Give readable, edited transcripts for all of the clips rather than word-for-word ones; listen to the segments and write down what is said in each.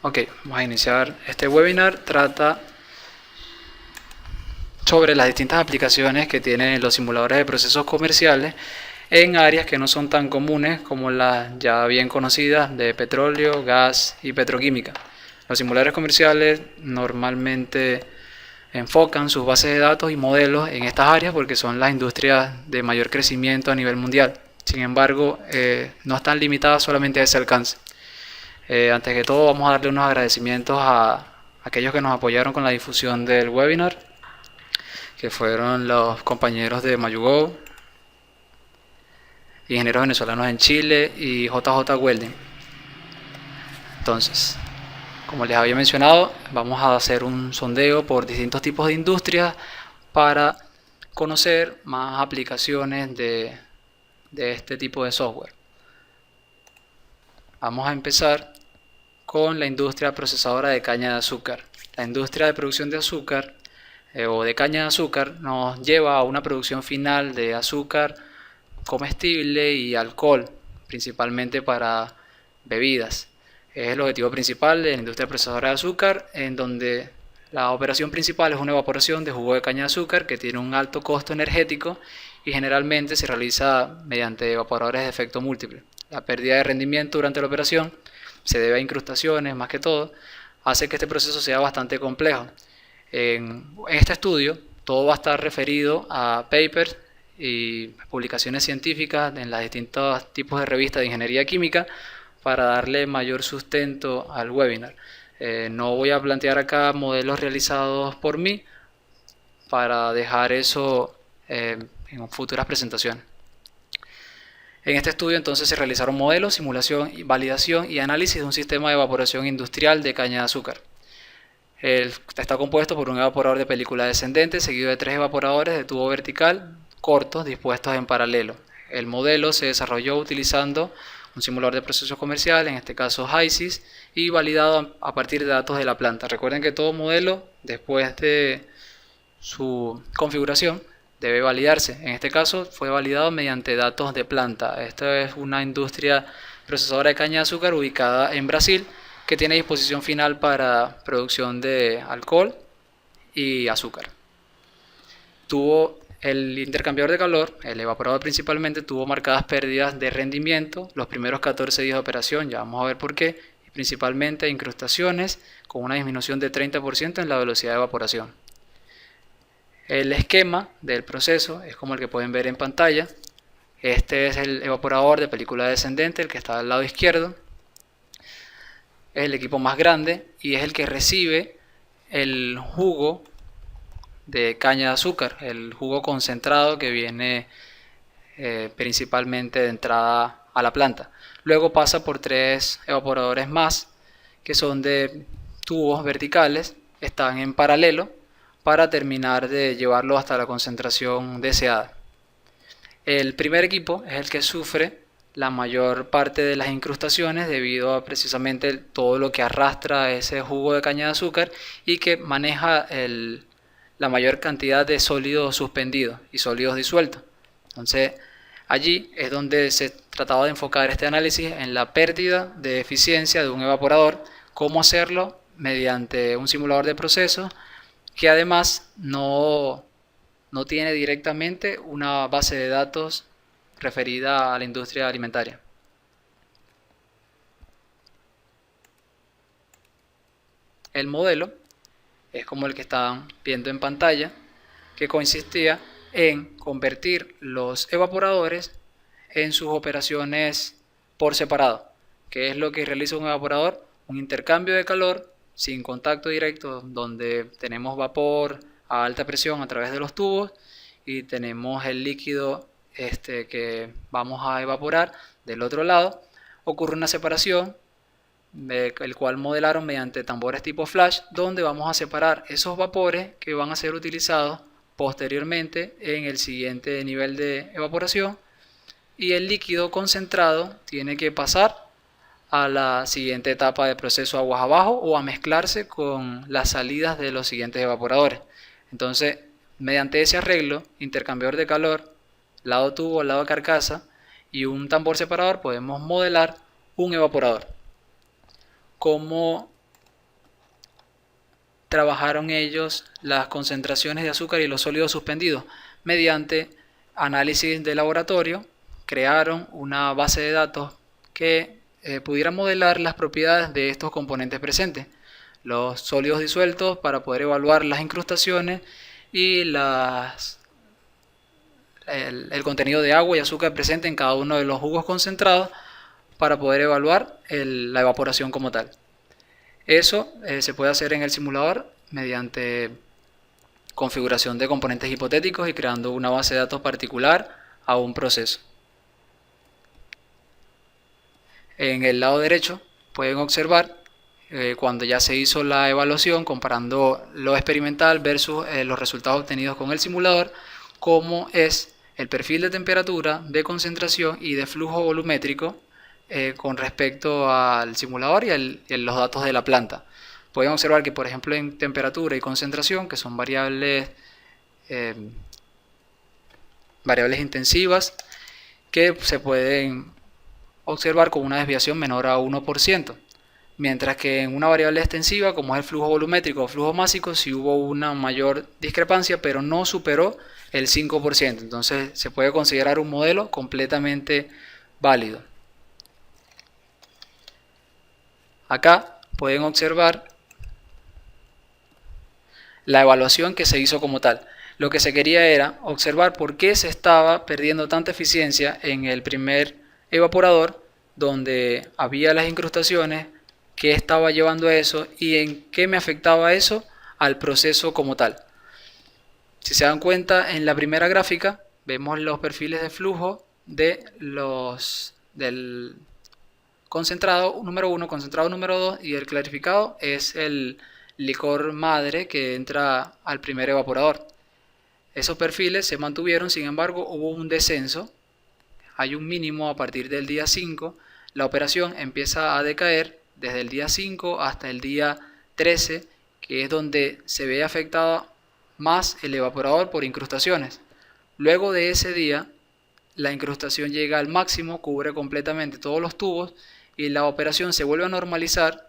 Ok, vamos a iniciar este webinar. Trata sobre las distintas aplicaciones que tienen los simuladores de procesos comerciales en áreas que no son tan comunes como las ya bien conocidas de petróleo, gas y petroquímica. Los simuladores comerciales normalmente enfocan sus bases de datos y modelos en estas áreas porque son las industrias de mayor crecimiento a nivel mundial. Sin embargo, no están limitadas solamente a ese alcance. Antes que todo, vamos a darle unos agradecimientos a aquellos que nos apoyaron con la difusión del webinar, que fueron los compañeros de Mayugo, Ingenieros Venezolanos en Chile y JJ Welding. Entonces, como les había mencionado, vamos a hacer un sondeo por distintos tipos de industrias para conocer más aplicaciones de este tipo de software. Vamos a empezar con la industria procesadora de caña de azúcar. La industria de producción de azúcar o de caña de azúcar nos lleva a una producción final de azúcar comestible y alcohol, principalmente para bebidas. Es el objetivo principal de la industria procesadora de azúcar, en donde la operación principal es una evaporación de jugo de caña de azúcar que tiene un alto costo energético y generalmente se realiza mediante evaporadores de efecto múltiple. La pérdida de rendimiento durante la operación se debe a incrustaciones más que todo, hace que este proceso sea bastante complejo. En este estudio todo va a estar referido a papers y publicaciones científicas en los distintos tipos de revistas de ingeniería química para darle mayor sustento al webinar. No voy a plantear acá modelos realizados por mí para dejar eso en futuras presentaciones. En este estudio entonces se realizaron modelos, simulación, validación y análisis de un sistema de evaporación industrial de caña de azúcar. Está compuesto por un evaporador de película descendente seguido de 3 evaporadores de tubo vertical cortos dispuestos en paralelo. El modelo se desarrolló utilizando un simulador de procesos comerciales, en este caso HYSYS, y validado a partir de datos de la planta. Recuerden que todo modelo, después de su configuración, debe validarse. En este caso fue validado mediante datos de planta. Esta es una industria procesadora de caña de azúcar ubicada en Brasil, que tiene disposición final para producción de alcohol y azúcar. Tuvo el intercambiador de calor, el evaporador principalmente, tuvo marcadas pérdidas de rendimiento los primeros 14 días de operación, ya vamos a ver por qué, y principalmente incrustaciones con una disminución de 30% en la velocidad de evaporación. El esquema del proceso es como el que pueden ver en pantalla. Este es el evaporador de película descendente, el que está al lado izquierdo. Es el equipo más grande y es el que recibe el jugo de caña de azúcar, el jugo concentrado que viene principalmente de entrada a la planta. Luego pasa por 3 evaporadores más que son de tubos verticales, están en paralelo para terminar de llevarlo hasta la concentración deseada. El primer equipo es el que sufre la mayor parte de las incrustaciones debido a precisamente todo lo que arrastra ese jugo de caña de azúcar y que maneja la mayor cantidad de sólidos suspendidos y sólidos disueltos. Entonces allí es donde se trataba de enfocar este análisis en la pérdida de eficiencia de un evaporador, cómo hacerlo mediante un simulador de procesos que además no tiene directamente una base de datos referida a la industria alimentaria. El modelo es como el que están viendo en pantalla, que consistía en convertir los evaporadores en sus operaciones por separado. ¿Qué es lo que realiza un evaporador? Un intercambio de calor sin contacto directo, donde tenemos vapor a alta presión a través de los tubos y tenemos el líquido que vamos a evaporar del otro lado. Ocurre una separación, el cual modelaron mediante tambores tipo flash, donde vamos a separar esos vapores que van a ser utilizados posteriormente en el siguiente nivel de evaporación, y el líquido concentrado tiene que pasar a la siguiente etapa de proceso aguas abajo o a mezclarse con las salidas de los siguientes evaporadores. Entonces, mediante ese arreglo, intercambiador de calor, lado tubo, lado carcasa y un tambor separador, podemos modelar un evaporador. ¿Cómo trabajaron ellos las concentraciones de azúcar y los sólidos suspendidos mediante análisis de laboratorio. Crearon una base de datos que pudiera modelar las propiedades de estos componentes presentes, los sólidos disueltos, para poder evaluar las incrustaciones y el contenido de agua y azúcar presente en cada uno de los jugos concentrados, para poder evaluar la evaporación como tal. Eso se puede hacer en el simulador mediante configuración de componentes hipotéticos y creando una base de datos particular a un proceso. En el lado derecho pueden observar cuando ya se hizo la evaluación, comparando lo experimental versus los resultados obtenidos con el simulador, cómo es el perfil de temperatura, de concentración y de flujo volumétrico con respecto al simulador y los datos de la planta. Pueden observar que, por ejemplo, en temperatura y concentración, que son variables intensivas, que se pueden observar con una desviación menor a 1%, mientras que en una variable extensiva, como es el flujo volumétrico o flujo másico, sí hubo una mayor discrepancia, pero no superó el 5%. Entonces se puede considerar un modelo completamente válido. Acá pueden observar la evaluación que se hizo como tal. Lo que se quería era observar por qué se estaba perdiendo tanta eficiencia en el primer evaporador, donde había las incrustaciones, qué estaba llevando a eso y en qué me afectaba eso al proceso como tal. Si se dan cuenta, en la primera gráfica vemos los perfiles de flujo del concentrado número 1, concentrado número 2, y el clarificado es el licor madre que entra al primer evaporador. Esos perfiles se mantuvieron, sin embargo hubo un descenso, hay un mínimo a partir del día 5, la operación empieza a decaer desde el día 5 hasta el día 13, que es donde se ve afectado más el evaporador por incrustaciones. Luego de ese día, la incrustación llega al máximo, cubre completamente todos los tubos y la operación se vuelve a normalizar,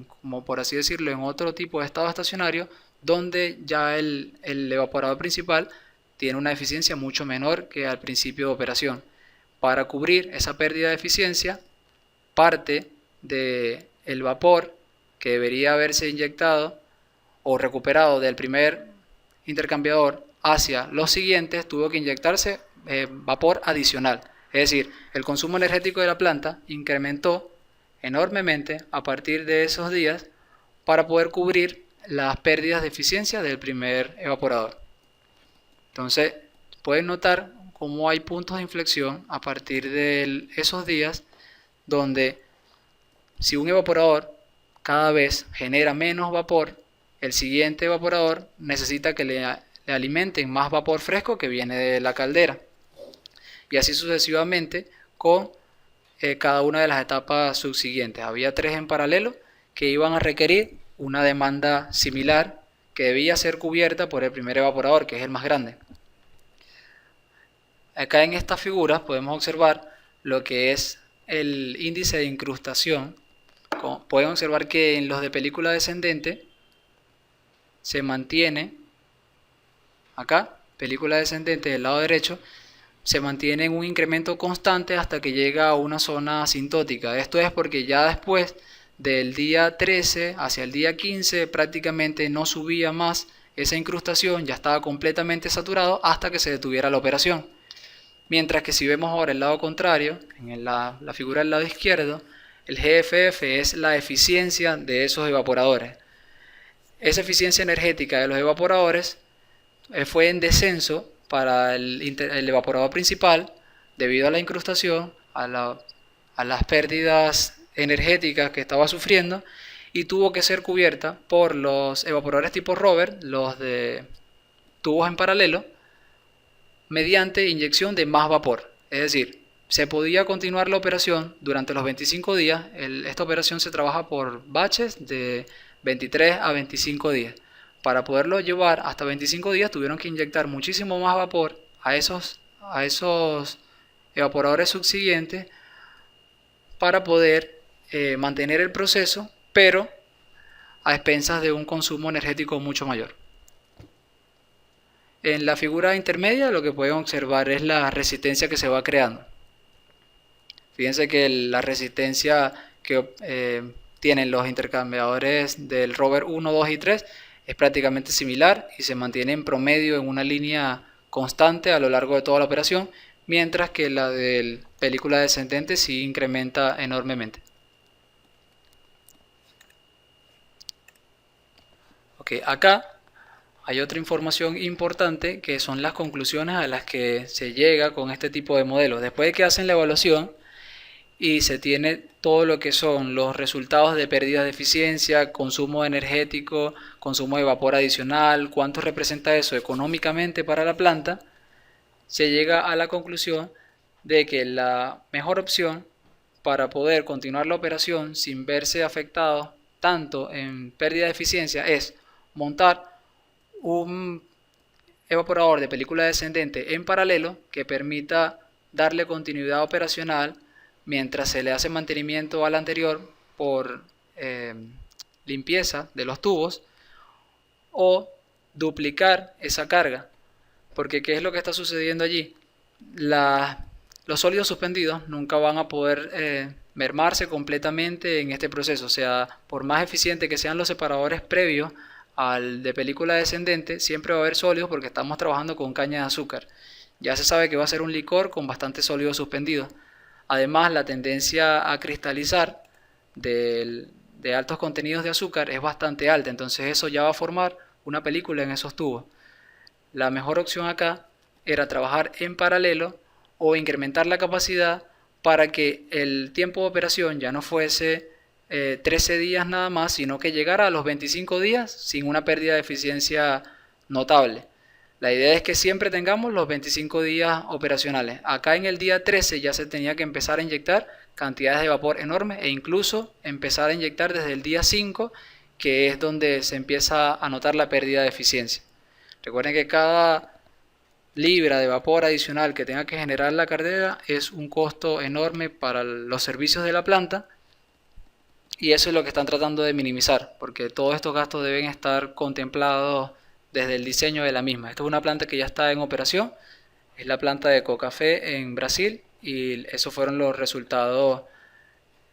como por así decirlo, en otro tipo de estado estacionario, donde ya el evaporador principal tiene una eficiencia mucho menor que al principio de operación. Para cubrir esa pérdida de eficiencia, parte del vapor que debería haberse inyectado o recuperado del primer intercambiador hacia los siguientes, tuvo que inyectarse vapor adicional. Es decir, el consumo energético de la planta incrementó enormemente a partir de esos días para poder cubrir las pérdidas de eficiencia del primer evaporador. Entonces, pueden notar cómo hay puntos de inflexión a partir de esos días, donde si un evaporador cada vez genera menos vapor, el siguiente evaporador necesita que le alimenten más vapor fresco que viene de la caldera. Y así sucesivamente con cada una de las etapas subsiguientes. Había 3 en paralelo que iban a requerir una demanda similar que debía ser cubierta por el primer evaporador, que es el más grande. Acá en estas figuras podemos observar lo que es el índice de incrustación. Pueden observar que en los de película descendente se mantiene, acá, película descendente del lado derecho, se mantiene en un incremento constante hasta que llega a una zona asintótica. Esto es porque ya después del día 13 hacia el día 15 prácticamente no subía más esa incrustación, ya estaba completamente saturado hasta que se detuviera la operación. Mientras que si vemos ahora el lado contrario, en la figura del lado izquierdo, el GFF es la eficiencia de esos evaporadores. Esa eficiencia energética de los evaporadores fue en descenso para el evaporador principal debido a la incrustación, a las pérdidas energéticas que estaba sufriendo, y tuvo que ser cubierta por los evaporadores tipo Robert, los de tubos en paralelo, mediante inyección de más vapor. Es decir, se podía continuar la operación durante los 25 días. Esta operación se trabaja por baches de 23 a 25 días. Para poderlo llevar hasta 25 días tuvieron que inyectar muchísimo más vapor a esos evaporadores subsiguientes para poder mantener el proceso, pero a expensas de un consumo energético mucho mayor. En la figura intermedia lo que pueden observar es la resistencia que se va creando. Fíjense que la resistencia que tienen los intercambiadores del rover 1, 2 y 3 es prácticamente similar y se mantiene en promedio en una línea constante a lo largo de toda la operación, mientras que la del película descendente sí incrementa enormemente. Ok, acá hay otra información importante que son las conclusiones a las que se llega con este tipo de modelos. Después de que hacen la evaluación y se tiene todo lo que son los resultados de pérdida de eficiencia, consumo energético, consumo de vapor adicional, cuánto representa eso económicamente para la planta, se llega a la conclusión de que la mejor opción para poder continuar la operación sin verse afectados tanto en pérdida de eficiencia es montar un evaporador de película descendente en paralelo que permita darle continuidad operacional mientras se le hace mantenimiento al anterior por limpieza de los tubos, o duplicar esa carga. Porque ¿qué es lo que está sucediendo allí? Los sólidos suspendidos nunca van a poder mermarse completamente en este proceso. O sea, por más eficiente que sean los separadores previos al de película descendente, siempre va a haber sólidos porque estamos trabajando con caña de azúcar. Ya se sabe que va a ser un licor con bastante sólidos suspendidos. Además, la tendencia a cristalizar de altos contenidos de azúcar es bastante alta, entonces eso ya va a formar una película en esos tubos. La mejor opción acá era trabajar en paralelo o incrementar la capacidad para que el tiempo de operación ya no fuese 13 días nada más, sino que llegara a los 25 días sin una pérdida de eficiencia notable. La idea es que siempre tengamos los 25 días operacionales. Acá en el día 13 ya se tenía que empezar a inyectar cantidades de vapor enormes e incluso empezar a inyectar desde el día 5, que es donde se empieza a notar la pérdida de eficiencia. Recuerden que cada libra de vapor adicional que tenga que generar la caldera es un costo enorme para los servicios de la planta, y eso es lo que están tratando de minimizar, porque todos estos gastos deben estar contemplados desde el diseño de la misma. Esta es una planta que ya está en operación, es la planta de Cocafé en Brasil, y esos fueron los resultados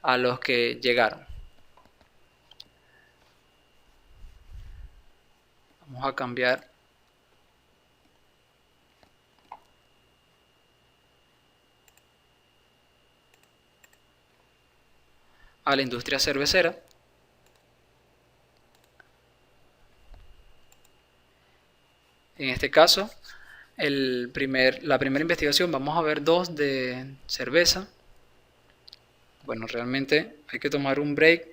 a los que llegaron. Vamos a cambiar a la industria cervecera. En este caso, la primera investigación, vamos a ver dos de cerveza. Bueno, realmente hay que tomar un break.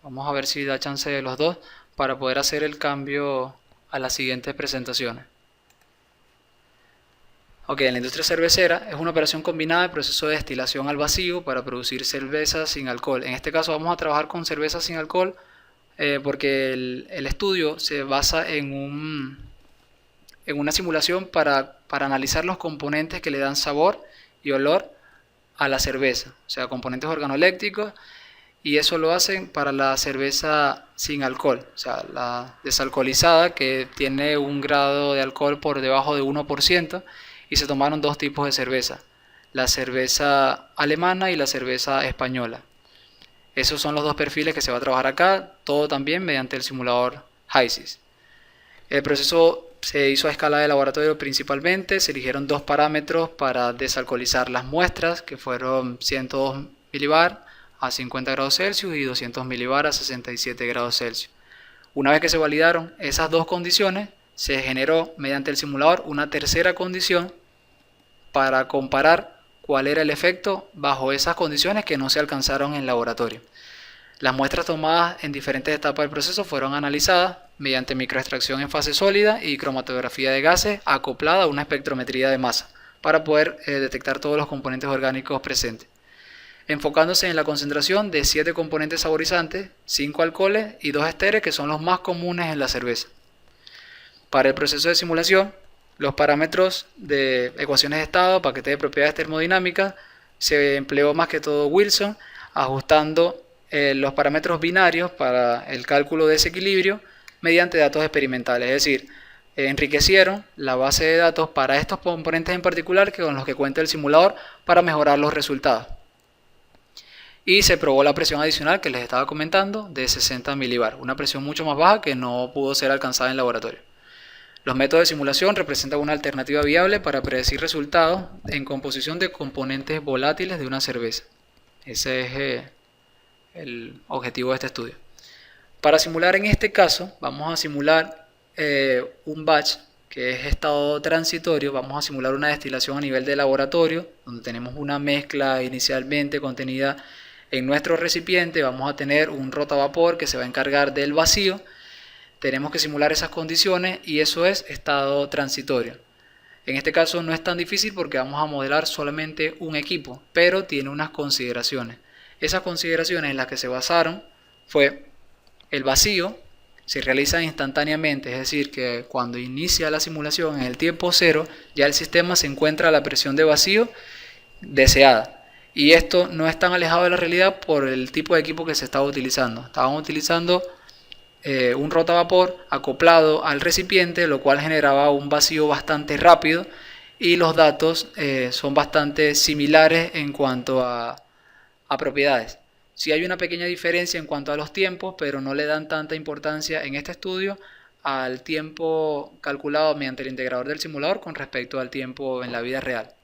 Vamos a ver si da chance de los dos para poder hacer el cambio a las siguientes presentaciones. Ok, en la industria cervecera es una operación combinada de proceso de destilación al vacío para producir cerveza sin alcohol. En este caso vamos a trabajar con cerveza sin alcohol porque el estudio se basa en una simulación para analizar los componentes que le dan sabor y olor a la cerveza, o sea, componentes organolépticos, y eso lo hacen para la cerveza sin alcohol, o sea, la desalcoholizada, que tiene un grado de alcohol por debajo de 1%, y se tomaron dos tipos de cerveza, la cerveza alemana y la cerveza española. Esos son los dos perfiles que se va a trabajar acá, todo también mediante el simulador HYSYS. El proceso se hizo a escala de laboratorio principalmente, se eligieron dos parámetros para desalcoholizar las muestras, que fueron 102 milibar a 50 grados Celsius y 200 milibar a 67 grados Celsius. Una vez que se validaron esas dos condiciones, se generó mediante el simulador una tercera condición para comparar cuál era el efecto bajo esas condiciones que no se alcanzaron en laboratorio. Las muestras tomadas en diferentes etapas del proceso fueron analizadas mediante microextracción en fase sólida y cromatografía de gases acoplada a una espectrometría de masa para poder detectar todos los componentes orgánicos presentes, enfocándose en la concentración de 7 componentes saborizantes, 5 alcoholes y 2 esteres, que son los más comunes en la cerveza. Para el proceso de simulación, los parámetros de ecuaciones de estado, paquete de propiedades termodinámicas, se empleó más que todo Wilson, ajustando los parámetros binarios para el cálculo de ese equilibrio mediante datos experimentales, es decir, enriquecieron la base de datos para estos componentes en particular con los que cuenta el simulador para mejorar los resultados. Y se probó la presión adicional que les estaba comentando de 60 milibar, una presión mucho más baja que no pudo ser alcanzada en laboratorio. Los métodos de simulación representan una alternativa viable para predecir resultados en composición de componentes volátiles de una cerveza. Ese es el objetivo de este estudio. Para simular en este caso, vamos a simular un batch que es estado transitorio. Vamos a simular una destilación a nivel de laboratorio, donde tenemos una mezcla inicialmente contenida en nuestro recipiente. Vamos a tener un rotavapor que se va a encargar del vacío. Tenemos que simular esas condiciones y eso es estado transitorio. En este caso no es tan difícil porque vamos a modelar solamente un equipo, pero tiene unas consideraciones. Esas consideraciones en las que se basaron fue el vacío se realiza instantáneamente, es decir, que cuando inicia la simulación en el tiempo cero, ya el sistema se encuentra a la presión de vacío deseada. Y esto no es tan alejado de la realidad por el tipo de equipo que se estaba utilizando. Estaban utilizando un rotavapor acoplado al recipiente, lo cual generaba un vacío bastante rápido y los datos son bastante similares en cuanto a propiedades. Sí hay una pequeña diferencia en cuanto a los tiempos, pero no le dan tanta importancia en este estudio al tiempo calculado mediante el integrador del simulador con respecto al tiempo en la vida real.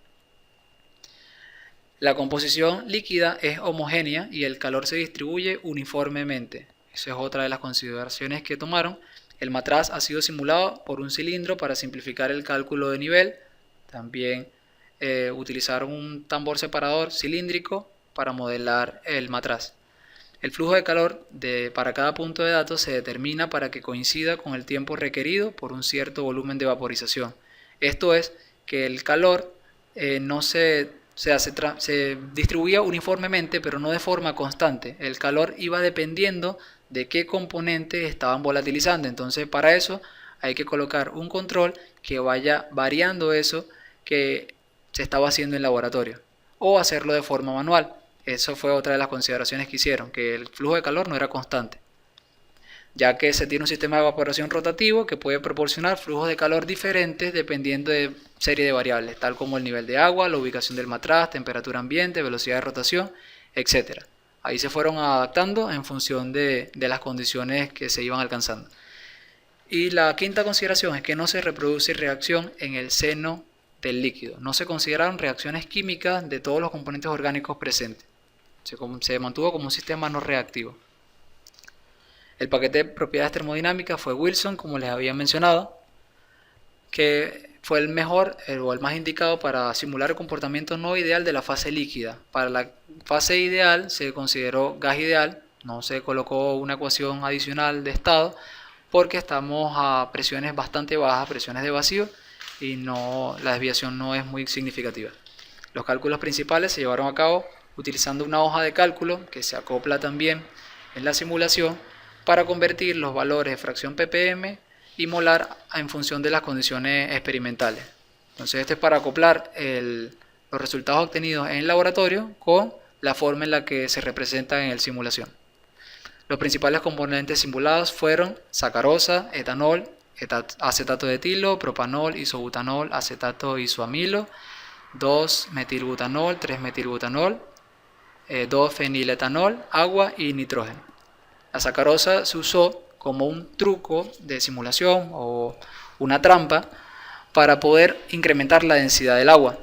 La composición líquida es homogénea y el calor se distribuye uniformemente. Esa es otra de las consideraciones que tomaron. El matraz ha sido simulado por un cilindro para simplificar el cálculo de nivel. También utilizaron un tambor separador cilíndrico para modelar el matraz. El flujo de calor para cada punto de datos se determina para que coincida con el tiempo requerido por un cierto volumen de vaporización. Esto es que el calor no se distribuía uniformemente, pero no de forma constante. El calor iba dependiendo de qué componentes estaban volatilizando. Entonces, para eso hay que colocar un control que vaya variando eso que se estaba haciendo en laboratorio o hacerlo de forma manual. Eso fue otra de las consideraciones que hicieron, que el flujo de calor no era constante, ya que se tiene un sistema de evaporación rotativo que puede proporcionar flujos de calor diferentes dependiendo de serie de variables, tal como el nivel de agua, la ubicación del matraz, temperatura ambiente, velocidad de rotación, etc. Ahí se fueron adaptando en función de las condiciones que se iban alcanzando. Y la quinta consideración es que no se reproduce reacción en el seno del líquido. No se consideraron reacciones químicas de todos los componentes orgánicos presentes. Se mantuvo como un sistema no reactivo. El paquete de propiedades termodinámicas fue Wilson, como les había mencionado, que fue el mejor o el más indicado para simular el comportamiento no ideal de la fase líquida. Para la fase ideal se consideró gas ideal, no se colocó una ecuación adicional de estado porque estamos a presiones bastante bajas, presiones de vacío, y la desviación no es muy significativa. Los cálculos principales se llevaron a cabo utilizando una hoja de cálculo que se acopla también en la simulación para convertir los valores de fracción ppm y molar en función de las condiciones experimentales. Entonces este es para acoplar los resultados obtenidos en el laboratorio con la forma en la que se representan en la simulación. Los principales componentes simulados fueron sacarosa, etanol, acetato de etilo, propanol, isobutanol, acetato isoamilo, 2-metilbutanol, 3-metilbutanol, 2-feniletanol, agua y nitrógeno. La sacarosa se usó como un truco de simulación o una trampa para poder incrementar la densidad del agua.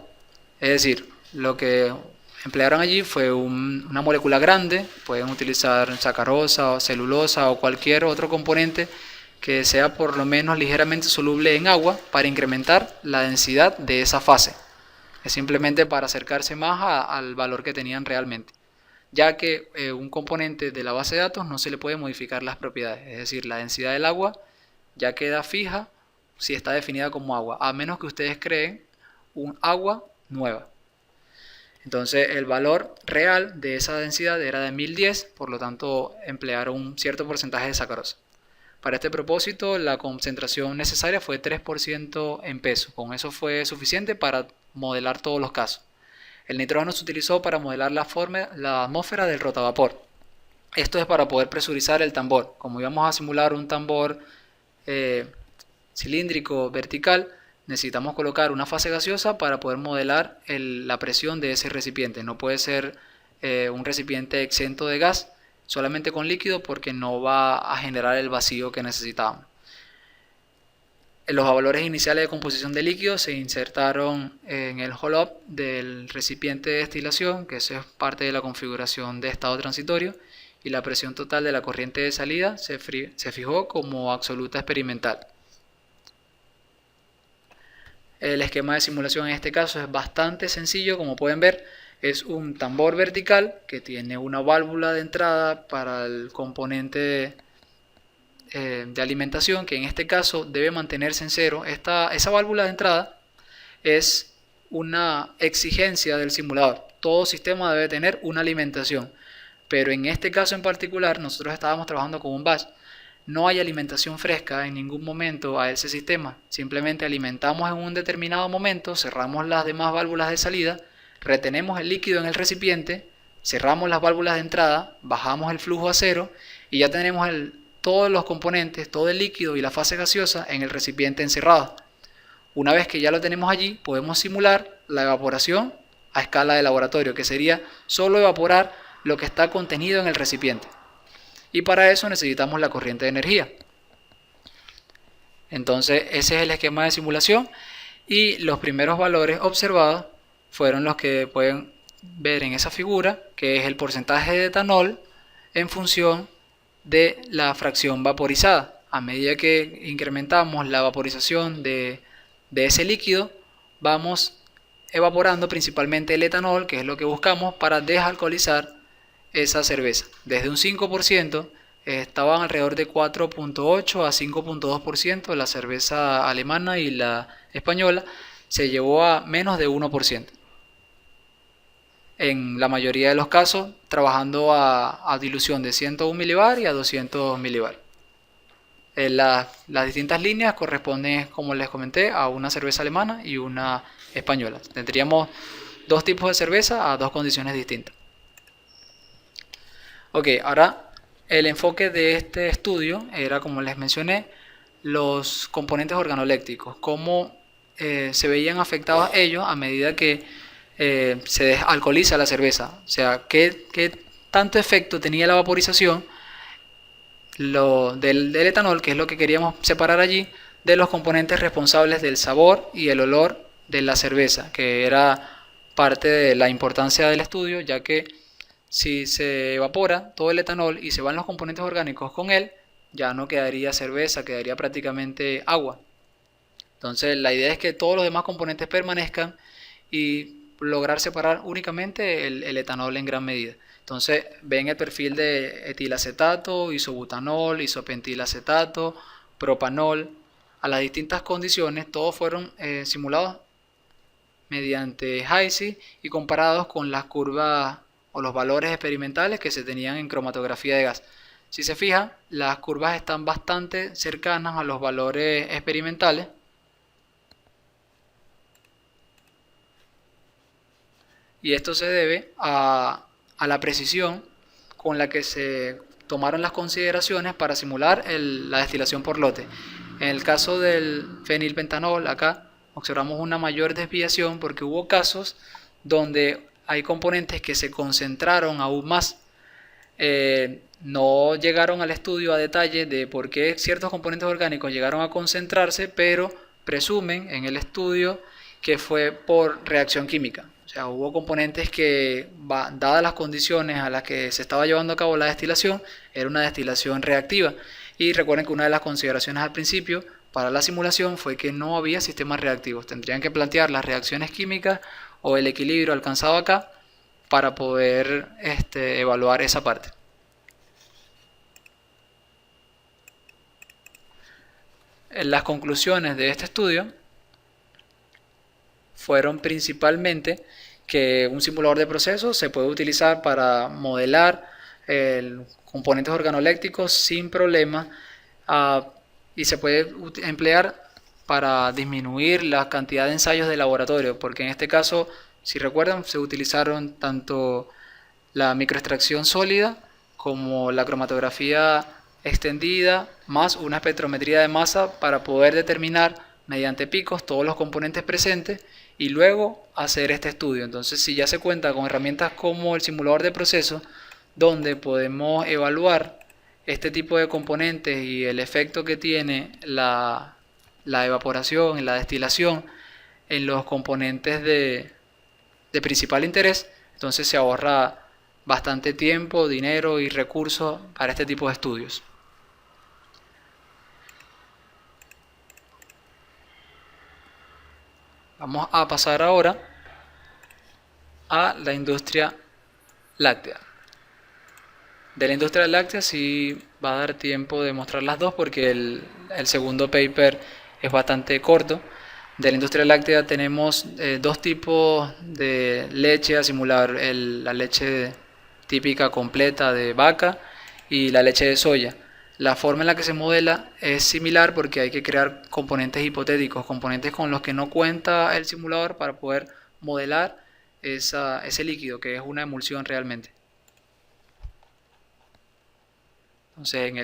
Es decir, lo que emplearon allí fue una molécula grande, pueden utilizar sacarosa o celulosa o cualquier otro componente que sea por lo menos ligeramente soluble en agua para incrementar la densidad de esa fase. Es simplemente para acercarse más al valor que tenían realmente, ya que un componente de la base de datos no se le puede modificar las propiedades, es decir, la densidad del agua ya queda fija si está definida como agua, a menos que ustedes creen un agua nueva. Entonces el valor real de esa densidad era de 1010, por lo tanto emplearon un cierto porcentaje de sacarosa. Para este propósito la concentración necesaria fue 3% en peso, con eso fue suficiente para modelar todos los casos. El nitrógeno se utilizó para modelar la atmósfera del rotavapor. Esto es para poder presurizar el tambor. Como íbamos a simular un tambor cilíndrico vertical, necesitamos colocar una fase gaseosa para poder modelar la presión de ese recipiente. No puede ser un recipiente exento de gas, solamente con líquido, porque no va a generar el vacío que necesitábamos. Los valores iniciales de composición de líquido se insertaron en el hole-up del recipiente de destilación, que eso es parte de la configuración de estado transitorio, y la presión total de la corriente de salida se fijó como absoluta experimental. El esquema de simulación en este caso es bastante sencillo. Como pueden ver, es un tambor vertical que tiene una válvula de entrada para el componente de alimentación, que en este caso debe mantenerse en cero. Esa válvula de entrada es una exigencia del simulador. Todo sistema debe tener una alimentación, pero en este caso en particular nosotros estábamos trabajando con un batch. No hay alimentación fresca en ningún momento a ese sistema. Simplemente alimentamos en un determinado momento, cerramos las demás válvulas de salida, retenemos el líquido en el recipiente, cerramos las válvulas de entrada, bajamos el flujo a cero y ya tenemos todos los componentes, todo el líquido y la fase gaseosa en el recipiente encerrado. Una vez que ya lo tenemos allí, podemos simular la evaporación a escala de laboratorio, que sería solo evaporar lo que está contenido en el recipiente. Y para eso necesitamos la corriente de energía. Entonces ese es el esquema de simulación, y los primeros valores observados fueron los que pueden ver en esa figura, que es el porcentaje de etanol en función de la fracción vaporizada. A medida que incrementamos la vaporización de ese líquido, vamos evaporando principalmente el etanol, que es lo que buscamos para desalcoholizar esa cerveza. Desde un 5% estaban alrededor de 4.8 a 5.2%, la cerveza alemana, y la española se llevó a menos de 1%. En la mayoría de los casos trabajando a dilución de 101 milibar y a 200 milibar. Las distintas líneas corresponden, como les comenté, a una cerveza alemana y una española. Tendríamos dos tipos de cerveza a dos condiciones distintas. Ok, ahora el enfoque de este estudio era, como les mencioné, los componentes organoléctricos, cómo se veían afectados ellos a medida que se desalcoholiza la cerveza. O sea, qué tanto efecto tenía la vaporización del etanol, que es lo que queríamos separar allí, de los componentes responsables del sabor y el olor de la cerveza, que era parte de la importancia del estudio, ya que si se evapora todo el etanol y se van los componentes orgánicos con él, ya no quedaría cerveza, quedaría prácticamente agua. Entonces la idea es que todos los demás componentes permanezcan y lograr separar únicamente el etanol en gran medida. Entonces ven el perfil de etilacetato, isobutanol, isopentilacetato, propanol. A las distintas condiciones todos fueron simulados mediante HiSi y comparados con las curvas o los valores experimentales que se tenían en cromatografía de gas. Si se fijan, las curvas están bastante cercanas a los valores experimentales. Y esto se debe a la precisión con la que se tomaron las consideraciones para simular la destilación por lote. En el caso del fenilpentanol, acá observamos una mayor desviación porque hubo casos donde hay componentes que se concentraron aún más. No llegaron al estudio a detalle de por qué ciertos componentes orgánicos llegaron a concentrarse, pero presumen en el estudio que fue por reacción química. O sea, hubo componentes que, dadas las condiciones a las que se estaba llevando a cabo la destilación, era una destilación reactiva. Y recuerden que una de las consideraciones al principio para la simulación fue que no había sistemas reactivos. Tendrían que plantear las reacciones químicas o el equilibrio alcanzado acá para poder evaluar esa parte. Las conclusiones de este estudio fueron principalmente que un simulador de procesos se puede utilizar para modelar componentes organoléctricos sin problema, y se puede emplear para disminuir la cantidad de ensayos de laboratorio, porque en este caso, si recuerdan, se utilizaron tanto la microextracción sólida como la cromatografía extendida más una espectrometría de masa para poder determinar mediante picos todos los componentes presentes y luego hacer este estudio. Entonces, si ya se cuenta con herramientas como el simulador de procesos, donde podemos evaluar este tipo de componentes y el efecto que tiene la evaporación y la destilación en los componentes de principal interés, entonces se ahorra bastante tiempo, dinero y recursos para este tipo de estudios. Vamos a pasar ahora a la industria láctea. De la industria láctea sí va a dar tiempo de mostrar las dos porque el segundo paper es bastante corto. De la industria láctea tenemos dos tipos de leche a simular, la leche típica completa de vaca y la leche de soya. La forma en la que se modela es similar porque hay que crear componentes hipotéticos, componentes con los que no cuenta el simulador para poder modelar ese líquido que es una emulsión realmente. Entonces, en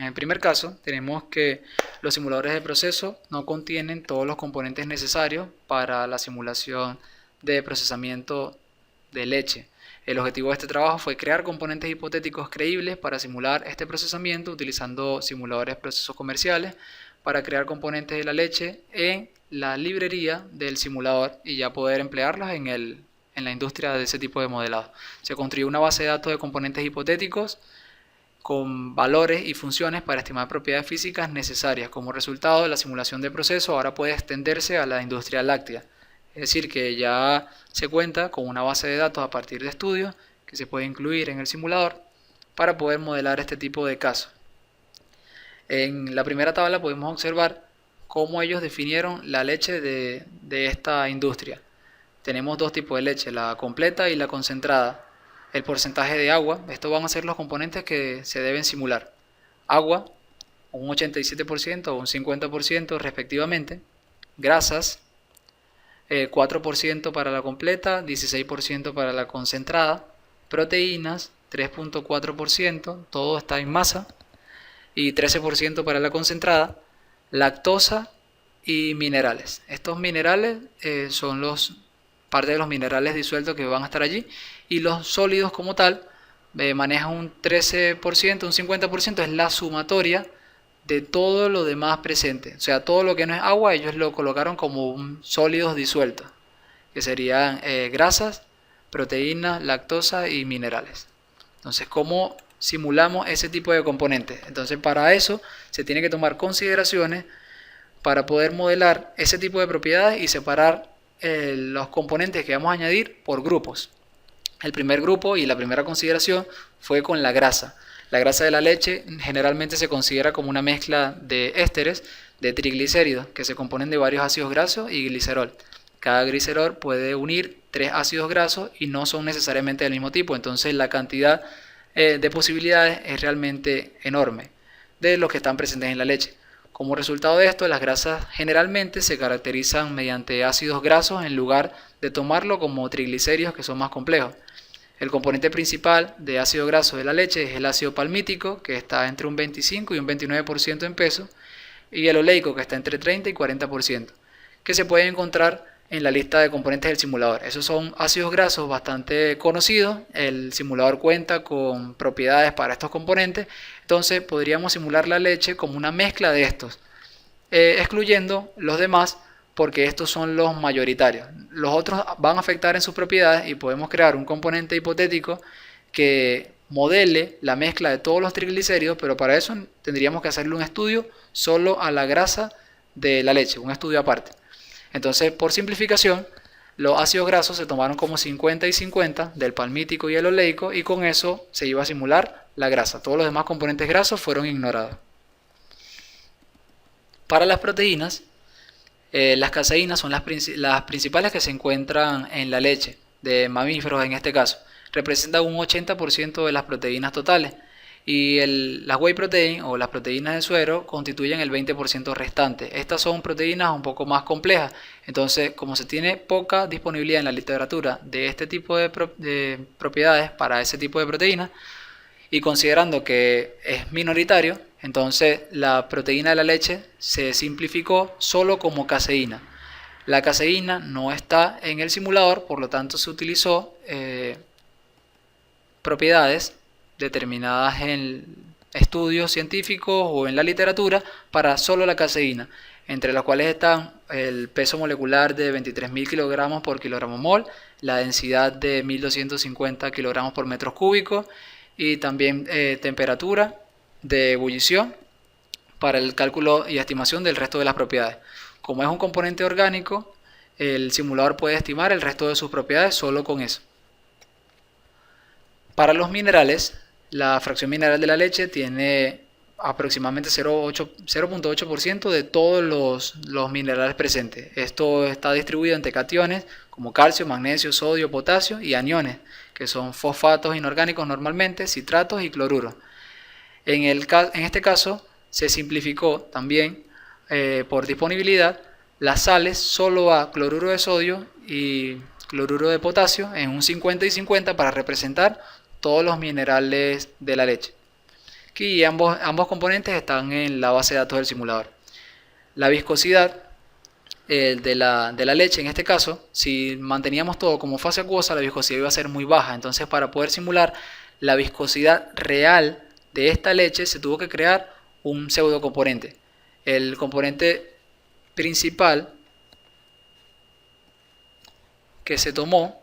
el primer caso, tenemos que los simuladores de proceso no contienen todos los componentes necesarios para la simulación de procesamiento de leche. El objetivo de este trabajo fue crear componentes hipotéticos creíbles para simular este procesamiento utilizando simuladores de procesos comerciales para crear componentes de la leche en la librería del simulador y ya poder emplearlos en la industria de ese tipo de modelado. Se construyó una base de datos de componentes hipotéticos con valores y funciones para estimar propiedades físicas necesarias. Como resultado de la simulación de proceso, ahora puede extenderse a la industria láctea. Es decir, que ya se cuenta con una base de datos a partir de estudios que se puede incluir en el simulador para poder modelar este tipo de casos. En la primera tabla podemos observar cómo ellos definieron la leche de esta industria. Tenemos dos tipos de leche, la completa y la concentrada. El porcentaje de agua, estos van a ser los componentes que se deben simular. Agua, un 87% o un 50% respectivamente. Grasas, 4% para la completa, 16% para la concentrada. Proteínas, 3.4%, todo está en masa. Y 13% para la concentrada. Lactosa y minerales. Estos minerales son parte de los minerales disueltos que van a estar allí, y los sólidos como tal manejan un 13%, un 50% es la sumatoria de todo lo demás presente. O sea, todo lo que no es agua ellos lo colocaron como un sólidos disueltos, que serían grasas, proteínas, lactosa y minerales. Entonces, ¿cómo simulamos ese tipo de componentes? Entonces, para eso se tiene que tomar consideraciones para poder modelar ese tipo de propiedades y separar los componentes que vamos a añadir por grupos. El primer grupo y la primera consideración fue con la grasa. La grasa de la leche generalmente se considera como una mezcla de ésteres de triglicéridos que se componen de varios ácidos grasos y glicerol. Cada glicerol puede unir 3 ácidos grasos y no son necesariamente del mismo tipo, entonces la cantidad de posibilidades es realmente enorme de los que están presentes en la leche. Como resultado de esto, las grasas generalmente se caracterizan mediante ácidos grasos en lugar de tomarlo como triglicéridos que son más complejos. El componente principal de ácido graso de la leche es el ácido palmítico, que está entre un 25 y un 29% en peso, y el oleico, que está entre 30 y 40%, que se puede encontrar en la lista de componentes del simulador. Esos son ácidos grasos bastante conocidos, el simulador cuenta con propiedades para estos componentes, entonces podríamos simular la leche como una mezcla de estos, excluyendo los demás porque estos son los mayoritarios. Los otros van a afectar en sus propiedades y podemos crear un componente hipotético que modele la mezcla de todos los triglicéridos, pero para eso tendríamos que hacerle un estudio solo a la grasa de la leche, un estudio aparte. Entonces, por simplificación, los ácidos grasos se tomaron como 50 y 50 del palmítico y el oleico, y con eso se iba a simular la grasa. Todos los demás componentes grasos fueron ignorados. Para las proteínas, las caseínas son las principales que se encuentran en la leche, de mamíferos en este caso. Representan un 80% de las proteínas totales. Y las whey protein o las proteínas de suero constituyen el 20% restante. Estas son proteínas un poco más complejas. Entonces, como se tiene poca disponibilidad en la literatura de este tipo de propiedades para ese tipo de proteínas, Y considerando que es minoritario, entonces la proteína de la leche se simplificó solo como caseína. La caseína no está en el simulador, por lo tanto se utilizó propiedades determinadas en estudios científicos o en la literatura para solo la caseína, entre las cuales están el peso molecular de 23.000 kilogramos por kilogramo mol, la densidad de 1.250 kilogramos por metros cúbicos y también temperatura de ebullición para el cálculo y estimación del resto de las propiedades. Como es un componente orgánico, el simulador puede estimar el resto de sus propiedades solo con eso. Para los minerales, la fracción mineral de la leche tiene aproximadamente 0.8% de todos los minerales presentes. Esto está distribuido entre cationes como calcio, magnesio, sodio, potasio y aniones, que son fosfatos inorgánicos normalmente, citratos y cloruros. En este caso se simplificó también por disponibilidad las sales solo a cloruro de sodio y cloruro de potasio en un 50 y 50 para representar todos los minerales de la leche. Aquí ambos componentes están en la base de datos del simulador. La viscosidad de la leche, en este caso, si manteníamos todo como fase acuosa, la viscosidad iba a ser muy baja. Entonces, para poder simular la viscosidad real de esta leche, se tuvo que crear un pseudocomponente. El componente principal que se tomó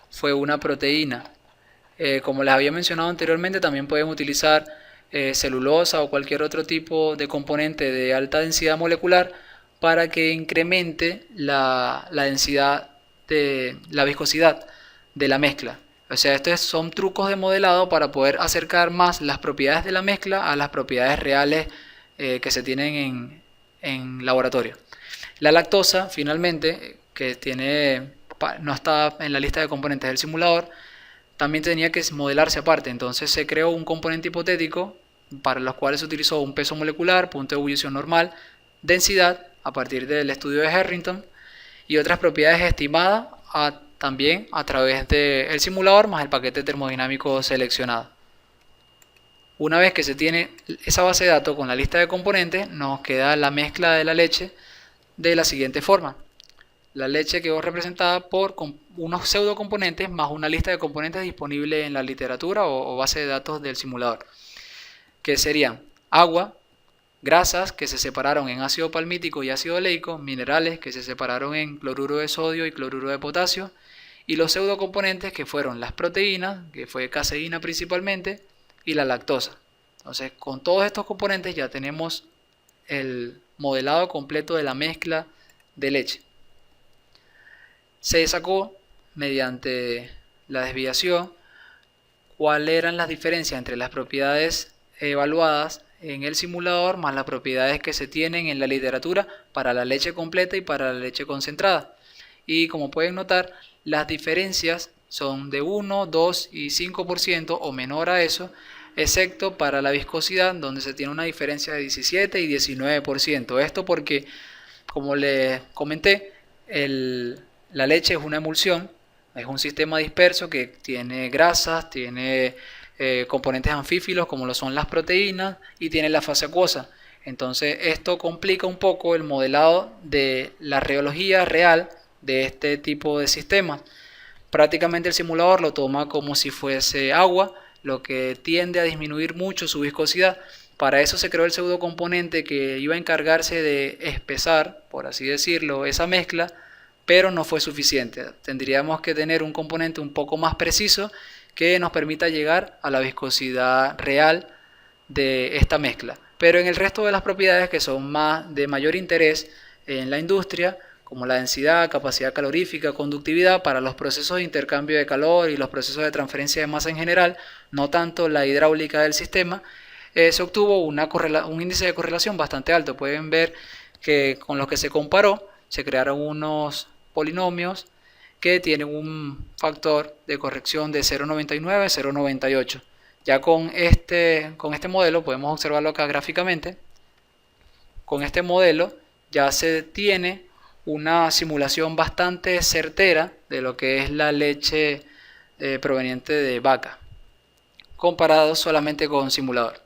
fue una proteína. Como les había mencionado anteriormente, también pueden utilizar celulosa o cualquier otro tipo de componente de alta densidad molecular para que incremente la densidad de la viscosidad de la mezcla. O sea, estos son trucos de modelado para poder acercar más las propiedades de la mezcla a las propiedades reales que se tienen en laboratorio. La lactosa, finalmente, que no está en la lista de componentes del simulador, también tenía que modelarse aparte. Entonces se creó un componente hipotético para los cuales se utilizó un peso molecular, punto de ebullición normal, densidad a partir del estudio de Harrington y otras propiedades estimadas también a través del simulador más el paquete termodinámico seleccionado. Una vez que se tiene esa base de datos con la lista de componentes, nos queda la mezcla de la leche de la siguiente forma. La leche quedó representada por unos pseudocomponentes más una lista de componentes disponible en la literatura o base de datos del simulador, que serían agua, grasas que se separaron en ácido palmítico y ácido oleico, minerales que se separaron en cloruro de sodio y cloruro de potasio, y los pseudocomponentes que fueron las proteínas, que fue caseína principalmente, y la lactosa. Entonces, con todos estos componentes ya tenemos el modelado completo de la mezcla de leche. Se sacó mediante la desviación cuáles eran las diferencias entre las propiedades evaluadas en el simulador más las propiedades que se tienen en la literatura para la leche completa y para la leche concentrada. Y como pueden notar, las diferencias son de 1, 2 y 5% o menor a eso, excepto para la viscosidad, donde se tiene una diferencia de 17 y 19%. Esto porque, como les comenté, la leche es una emulsión, es un sistema disperso que tiene grasas, tiene componentes anfífilos como lo son las proteínas y tiene la fase acuosa. Entonces esto complica un poco el modelado de la reología real de este tipo de sistemas. Prácticamente el simulador lo toma como si fuese agua, lo que tiende a disminuir mucho su viscosidad. Para eso se creó el pseudocomponente que iba a encargarse de espesar, por así decirlo, esa mezcla, pero no fue suficiente. Tendríamos que tener un componente un poco más preciso que nos permita llegar a la viscosidad real de esta mezcla. Pero en el resto de las propiedades que son de mayor interés en la industria, como la densidad, capacidad calorífica, conductividad para los procesos de intercambio de calor y los procesos de transferencia de masa en general, no tanto la hidráulica del sistema, se obtuvo un índice de correlación bastante alto. Pueden ver que con los que se comparó se crearon unos polinomios que tienen un factor de corrección de 0,99, 0,98. Ya con este modelo, podemos observarlo acá gráficamente, con este modelo ya se tiene una simulación bastante certera de lo que es la leche proveniente de vaca, comparado solamente con simulador.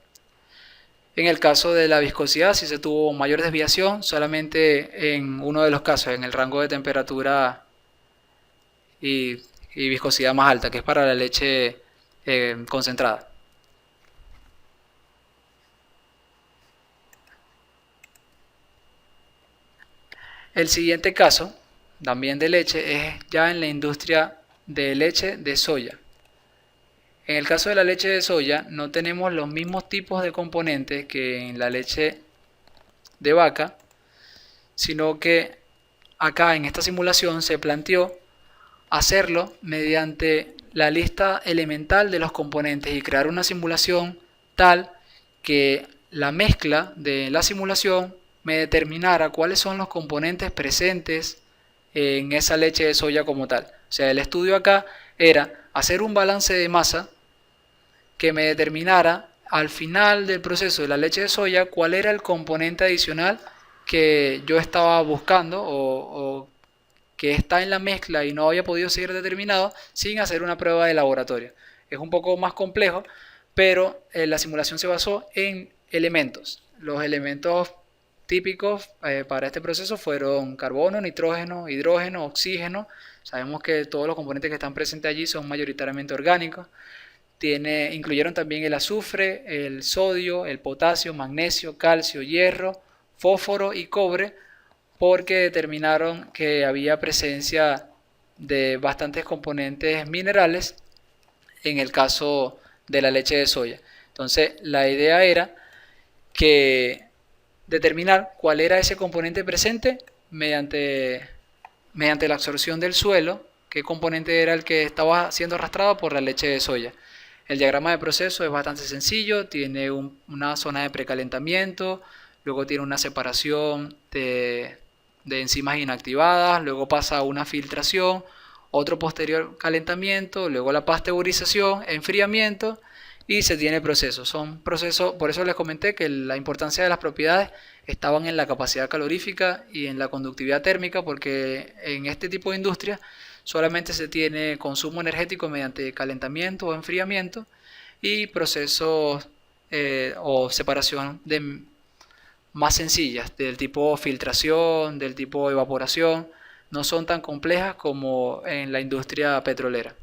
En el caso de la viscosidad, si se tuvo mayor desviación, solamente en uno de los casos, en el rango de temperatura y, y viscosidad más alta, que es para la leche concentrada. El siguiente caso, también de leche, es ya en la industria de leche de soya. En el caso de la leche de soya no tenemos los mismos tipos de componentes que en la leche de vaca, sino que acá en esta simulación se planteó hacerlo mediante la lista elemental de los componentes y crear una simulación tal que la mezcla de la simulación me determinara cuáles son los componentes presentes en esa leche de soya como tal. O sea, el estudio acá era hacer un balance de masa que me determinara al final del proceso de la leche de soya cuál era el componente adicional que yo estaba buscando o que está en la mezcla y no había podido ser determinado sin hacer una prueba de laboratorio. Es un poco más complejo, pero la simulación se basó en elementos. Los elementos típicos para este proceso fueron carbono, nitrógeno, hidrógeno, oxígeno. Sabemos que todos los componentes que están presentes allí son mayoritariamente orgánicos. Incluyeron también el azufre, el sodio, el potasio, magnesio, calcio, hierro, fósforo y cobre, porque determinaron que había presencia de bastantes componentes minerales en el caso de la leche de soya. Entonces, la idea era que determinar cuál era ese componente presente mediante la absorción del suelo, qué componente era el que estaba siendo arrastrado por la leche de soya. El diagrama de proceso es bastante sencillo, tiene una zona de precalentamiento, luego tiene una separación de enzimas inactivadas, luego pasa a una filtración, otro posterior calentamiento, luego la pasteurización, enfriamiento y se tiene procesos. Son procesos, por eso les comenté que la importancia de las propiedades estaban en la capacidad calorífica y en la conductividad térmica, porque en este tipo de industria solamente se tiene consumo energético mediante calentamiento o enfriamiento y procesos o separación más sencillas, del tipo filtración, del tipo evaporación, no son tan complejas como en la industria petrolera.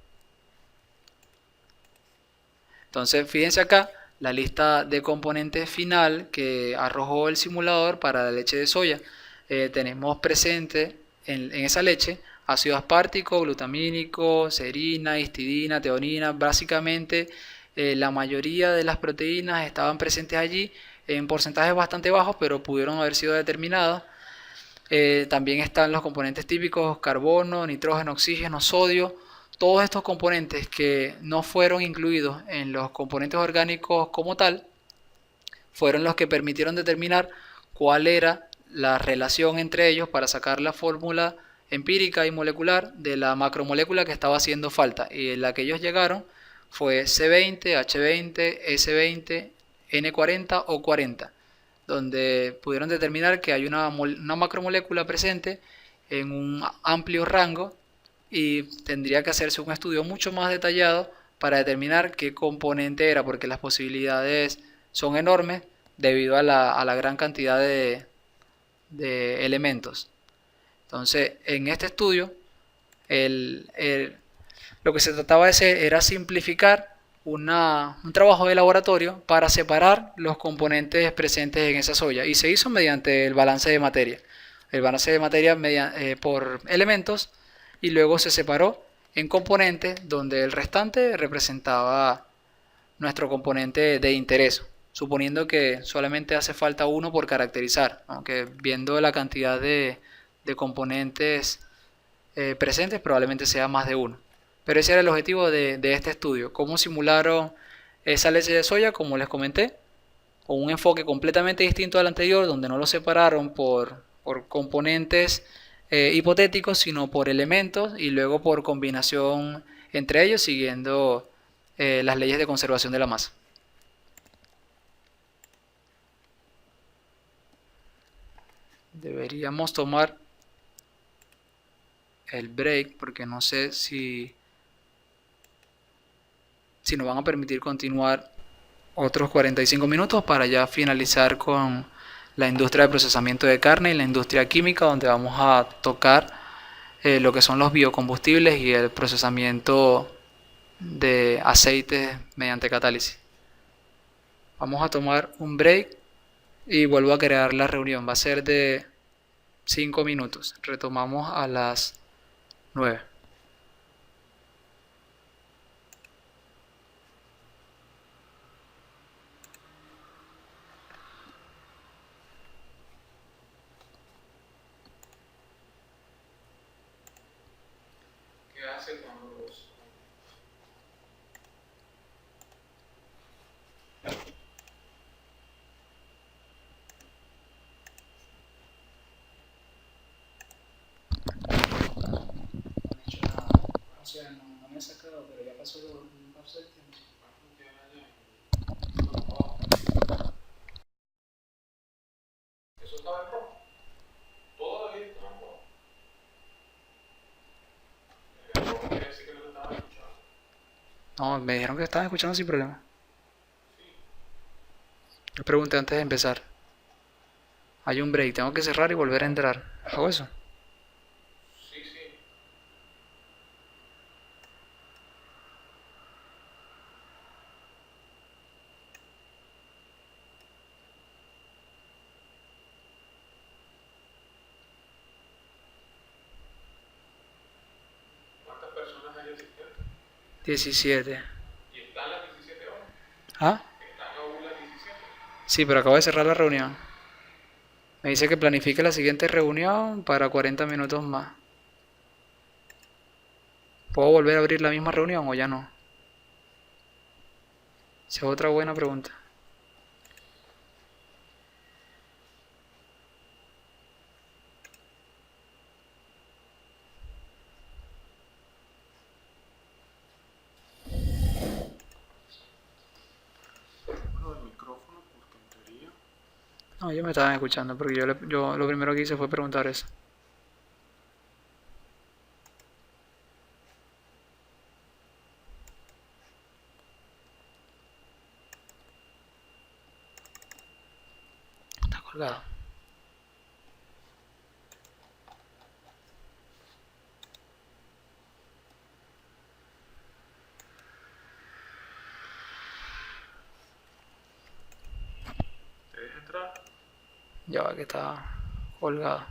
Entonces, fíjense acá la lista de componentes final que arrojó el simulador para la leche de soya. Tenemos presente en esa leche ácido aspartico, glutamínico, serina, histidina, teonina. Básicamente, la mayoría de las proteínas estaban presentes allí en porcentajes bastante bajos, pero pudieron haber sido determinadas. También están los componentes típicos, carbono, nitrógeno, oxígeno, sodio. Todos estos componentes que no fueron incluidos en los componentes orgánicos como tal, fueron los que permitieron determinar cuál era la relación entre ellos para sacar la fórmula empírica y molecular de la macromolécula que estaba haciendo falta. Y la que ellos llegaron fue C20, H20, S20, N40 o 40, donde pudieron determinar que hay una macromolécula presente en un amplio rango y tendría que hacerse un estudio mucho más detallado para determinar qué componente era, porque las posibilidades son enormes debido a la gran cantidad de elementos. Entonces, en este estudio, lo que se trataba de hacer era simplificar un trabajo de laboratorio para separar los componentes presentes en esa soya, y se hizo mediante el balance de materia. El balance de materia por elementos, y luego se separó en componentes donde el restante representaba nuestro componente de interés, suponiendo que solamente hace falta uno por caracterizar, aunque viendo la cantidad de componentes presentes probablemente sea más de uno. Pero ese era el objetivo de este estudio, cómo simularon esa leche de soya, como les comenté, con un enfoque completamente distinto al anterior, donde no lo separaron por componentes hipotéticos, sino por elementos y luego por combinación entre ellos, siguiendo las leyes de conservación de la masa. Deberíamos tomar el break porque no sé si si nos van a permitir continuar otros 45 minutos para ya finalizar con la industria de procesamiento de carne y la industria química, donde vamos a tocar lo que son los biocombustibles y el procesamiento de aceites mediante catálisis. Vamos a tomar un break y vuelvo a crear la reunión. Va a ser de 5 minutos. Retomamos a las 9. ¿Qué hace cuando los... O sea, no me he sacado, pero ya pasó el tiempo. ¿Eso estaba en rojo? Todavía está en rojo. El rojo quiere decir que no te estaban escuchando. No, me dijeron que estaban escuchando sin problema. Yo pregunté antes de empezar. Hay un break, tengo que cerrar y volver a entrar. ¿Hago eso? Sí, sí. ¿Cuántas personas hay asistentes? 17. ¿Y están las 17 horas? ¿Ah? ¿Están aún las 17? Sí, pero acabo de cerrar la reunión. Me dice que planifique la siguiente reunión para 40 minutos más. ¿Puedo volver a abrir la misma reunión o ya no? Esa es otra buena pregunta. Bueno, el micrófono, porque en teoría... No, ellos me estaban escuchando porque yo lo primero que hice fue preguntar eso. Está colgado. ¿Te deja entrar? Ya va que está colgado.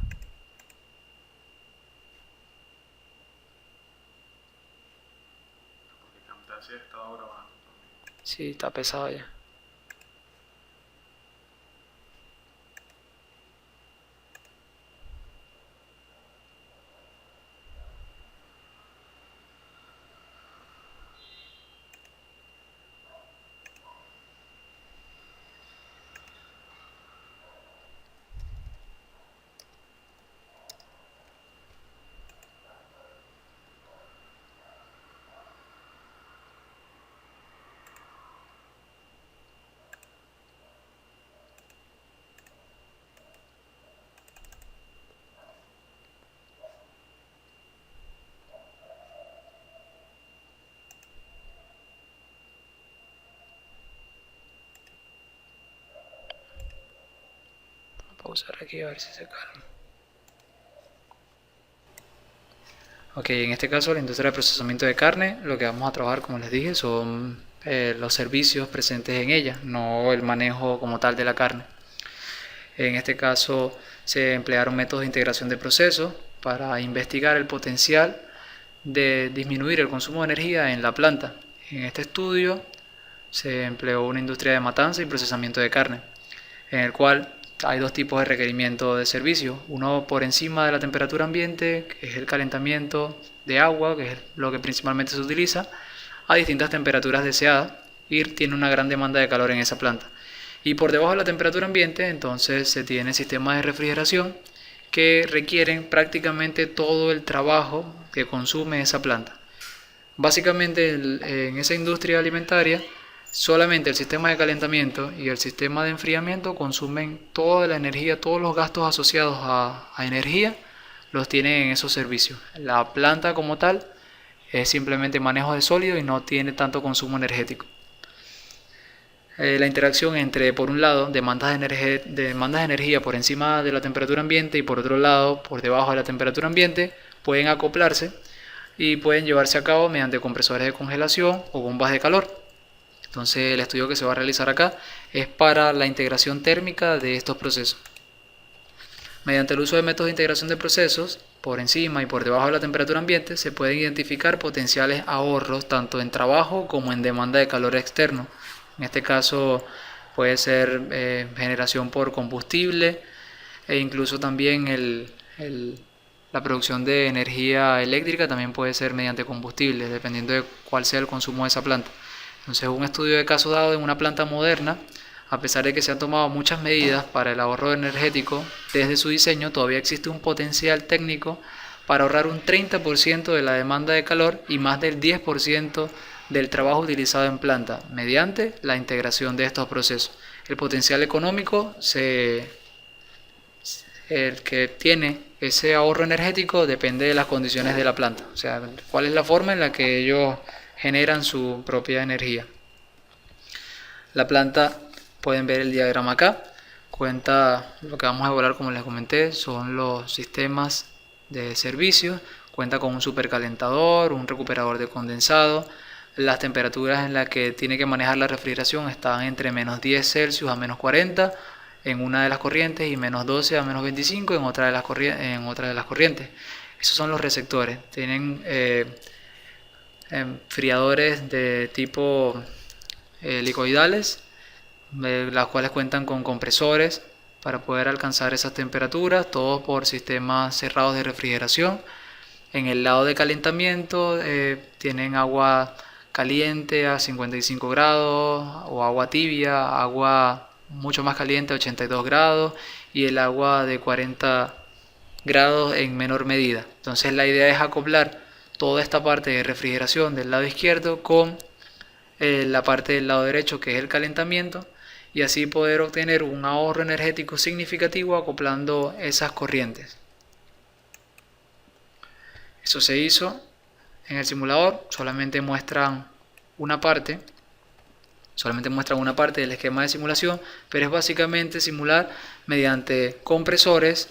Porque Camtasia estaba grabando también. Sí, está pesado ya. Pausar aquí a ver si se calma. Ok, en este caso la industria de procesamiento de carne, lo que vamos a trabajar, como les dije, son los servicios presentes en ella, no el manejo como tal de la carne. En este caso se emplearon métodos de integración de procesos para investigar el potencial de disminuir el consumo de energía en la planta. En este estudio se empleó una industria de matanza y procesamiento de carne, en el cual hay dos tipos de requerimiento de servicio. Uno por encima de la temperatura ambiente, que es el calentamiento de agua, que es lo que principalmente se utiliza, a distintas temperaturas deseadas, y tiene una gran demanda de calor en esa planta. Y por debajo de la temperatura ambiente, entonces se tiene sistemas de refrigeración que requieren prácticamente todo el trabajo que consume esa planta. Básicamente en esa industria alimentaria, solamente el sistema de calentamiento y el sistema de enfriamiento consumen toda la energía, todos los gastos asociados a energía los tienen en esos servicios. La planta como tal es simplemente manejo de sólido y no tiene tanto consumo energético. La interacción entre, por un lado, demandas de energía por encima de la temperatura ambiente y por otro lado, por debajo de la temperatura ambiente, pueden acoplarse y pueden llevarse a cabo mediante compresores de congelación o bombas de calor. Entonces el estudio que se va a realizar acá es para la integración térmica de estos procesos. Mediante el uso de métodos de integración de procesos, por encima y por debajo de la temperatura ambiente, se pueden identificar potenciales ahorros tanto en trabajo como en demanda de calor externo. En este caso puede ser generación por combustible e incluso también la producción de energía eléctrica también puede ser mediante combustible, dependiendo de cuál sea el consumo de esa planta. Entonces, un estudio de caso dado en una planta moderna, a pesar de que se han tomado muchas medidas para el ahorro energético desde su diseño, todavía existe un potencial técnico para ahorrar un 30% de la demanda de calor y más del 10% del trabajo utilizado en planta mediante la integración de estos procesos. El potencial económico, el que tiene ese ahorro energético, depende de las condiciones de la planta, o sea, cuál es la forma en la que ellos generan su propia energía. La planta, pueden ver el diagrama acá, cuenta lo que vamos a evaluar, como les comenté, son los sistemas de servicios, cuenta con un supercalentador, un recuperador de condensado. Las temperaturas en las que tiene que manejar la refrigeración están entre menos 10 Celsius a menos 40 en una de las corrientes y menos 12 a menos 25 en otra de las corrientes. Esos son los receptores. Tienen enfriadores de tipo helicoidales, las cuales cuentan con compresores para poder alcanzar esas temperaturas, todos por sistemas cerrados de refrigeración. En el lado de calentamiento tienen agua caliente a 55 grados o agua tibia, agua mucho más caliente a 82 grados y el agua de 40 grados en menor medida. Entonces la idea es acoplar toda esta parte de refrigeración del lado izquierdo con la parte del lado derecho, que es el calentamiento, y así poder obtener un ahorro energético significativo acoplando esas corrientes. Eso se hizo en el simulador, solamente muestran una parte del esquema de simulación, pero es básicamente simular mediante compresores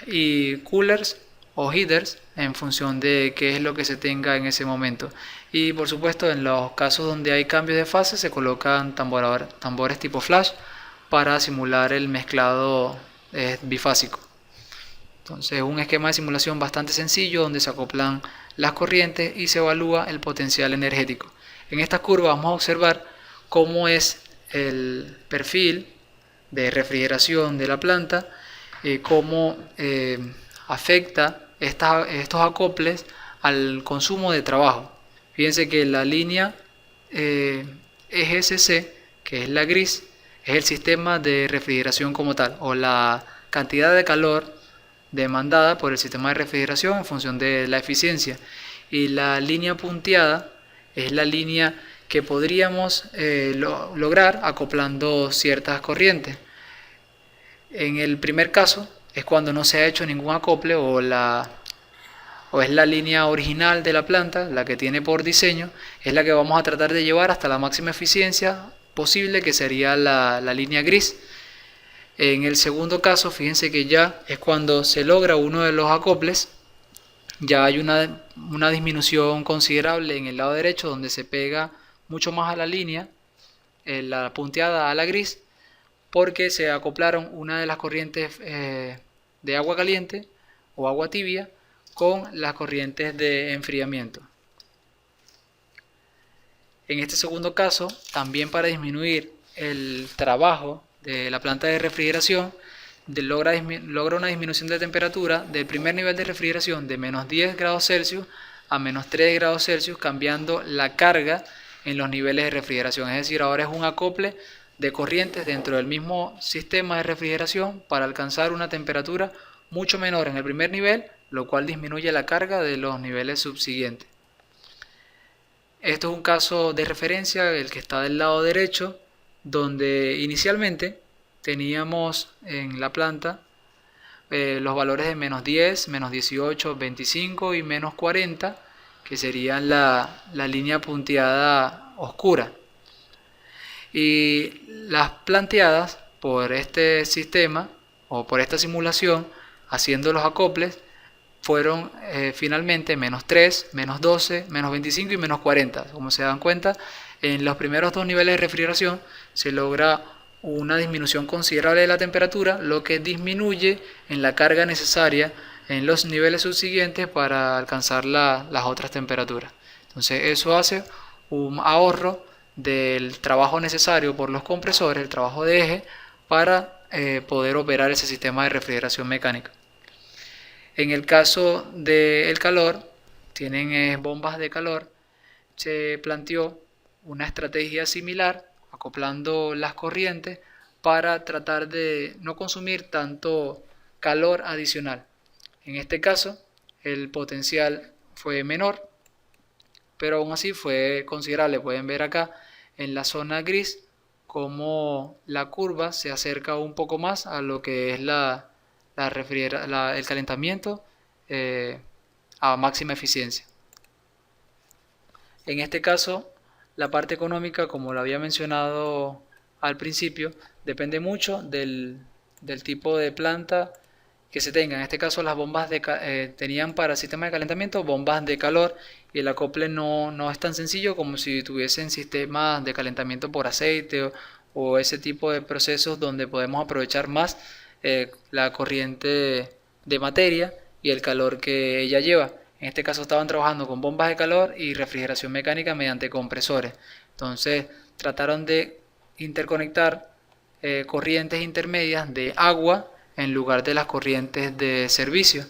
y coolers o heaters en función de qué es lo que se tenga en ese momento. Y por supuesto, en los casos donde hay cambios de fase se colocan tambores tipo flash para simular el mezclado bifásico. Entonces, un esquema de simulación bastante sencillo donde se acoplan las corrientes y se evalúa el potencial energético. En esta curva vamos a observar cómo es el perfil de refrigeración de la planta, cómo afecta estos acoples al consumo de trabajo. Fíjense que la línea EGCC, que es la gris, es el sistema de refrigeración como tal, o la cantidad de calor demandada por el sistema de refrigeración en función de la eficiencia. Y la línea punteada es la línea que podríamos lograr acoplando ciertas corrientes. En el primer caso es cuando no se ha hecho ningún acople o es la línea original de la planta, la que tiene por diseño, es la que vamos a tratar de llevar hasta la máxima eficiencia posible, que sería la línea gris. En el segundo caso, fíjense que ya es cuando se logra uno de los acoples, ya hay una disminución considerable en el lado derecho, donde se pega mucho más a la línea, la punteada a la gris, porque se acoplaron una de las corrientes de agua caliente o agua tibia con las corrientes de enfriamiento. En este segundo caso, también para disminuir el trabajo de la planta de refrigeración, logra una disminución de temperatura del primer nivel de refrigeración de menos 10 grados Celsius a menos 3 grados Celsius, cambiando la carga en los niveles de refrigeración. Es decir, ahora es un acople de corrientes dentro del mismo sistema de refrigeración para alcanzar una temperatura mucho menor en el primer nivel, lo cual disminuye la carga de los niveles subsiguientes. Esto es un caso de referencia, el que está del lado derecho, donde inicialmente teníamos en la planta los valores de menos 10, menos 18, 25 y menos 40, que sería la línea punteada oscura. Y las planteadas por este sistema o por esta simulación, haciendo los acoples, fueron finalmente -3, -12, -25 y -40. Como se dan cuenta, en los primeros dos niveles de refrigeración se logra una disminución considerable de la temperatura, lo que disminuye en la carga necesaria en los niveles subsiguientes para alcanzar las otras temperaturas. Entonces eso hace un ahorro del trabajo necesario por los compresores, el trabajo de eje, para poder operar ese sistema de refrigeración mecánica. En el caso del calor, tienen bombas de calor, se planteó una estrategia similar, acoplando las corrientes para tratar de no consumir tanto calor adicional. En este caso, el potencial fue menor, pero aún así fue considerable. Pueden ver acá en la zona gris cómo la curva se acerca un poco más a lo que es el calentamiento a máxima eficiencia. En este caso, la parte económica, como lo había mencionado al principio, depende mucho del tipo de planta que se tenga. En este caso, las bombas tenían para sistema de calentamiento bombas de calor, y el acople no es tan sencillo como si tuviesen sistemas de calentamiento por aceite o ese tipo de procesos donde podemos aprovechar más la corriente de materia y el calor que ella lleva. En este caso estaban trabajando con bombas de calor y refrigeración mecánica mediante compresores. Entonces trataron de interconectar corrientes intermedias de agua en lugar de las corrientes de servicio,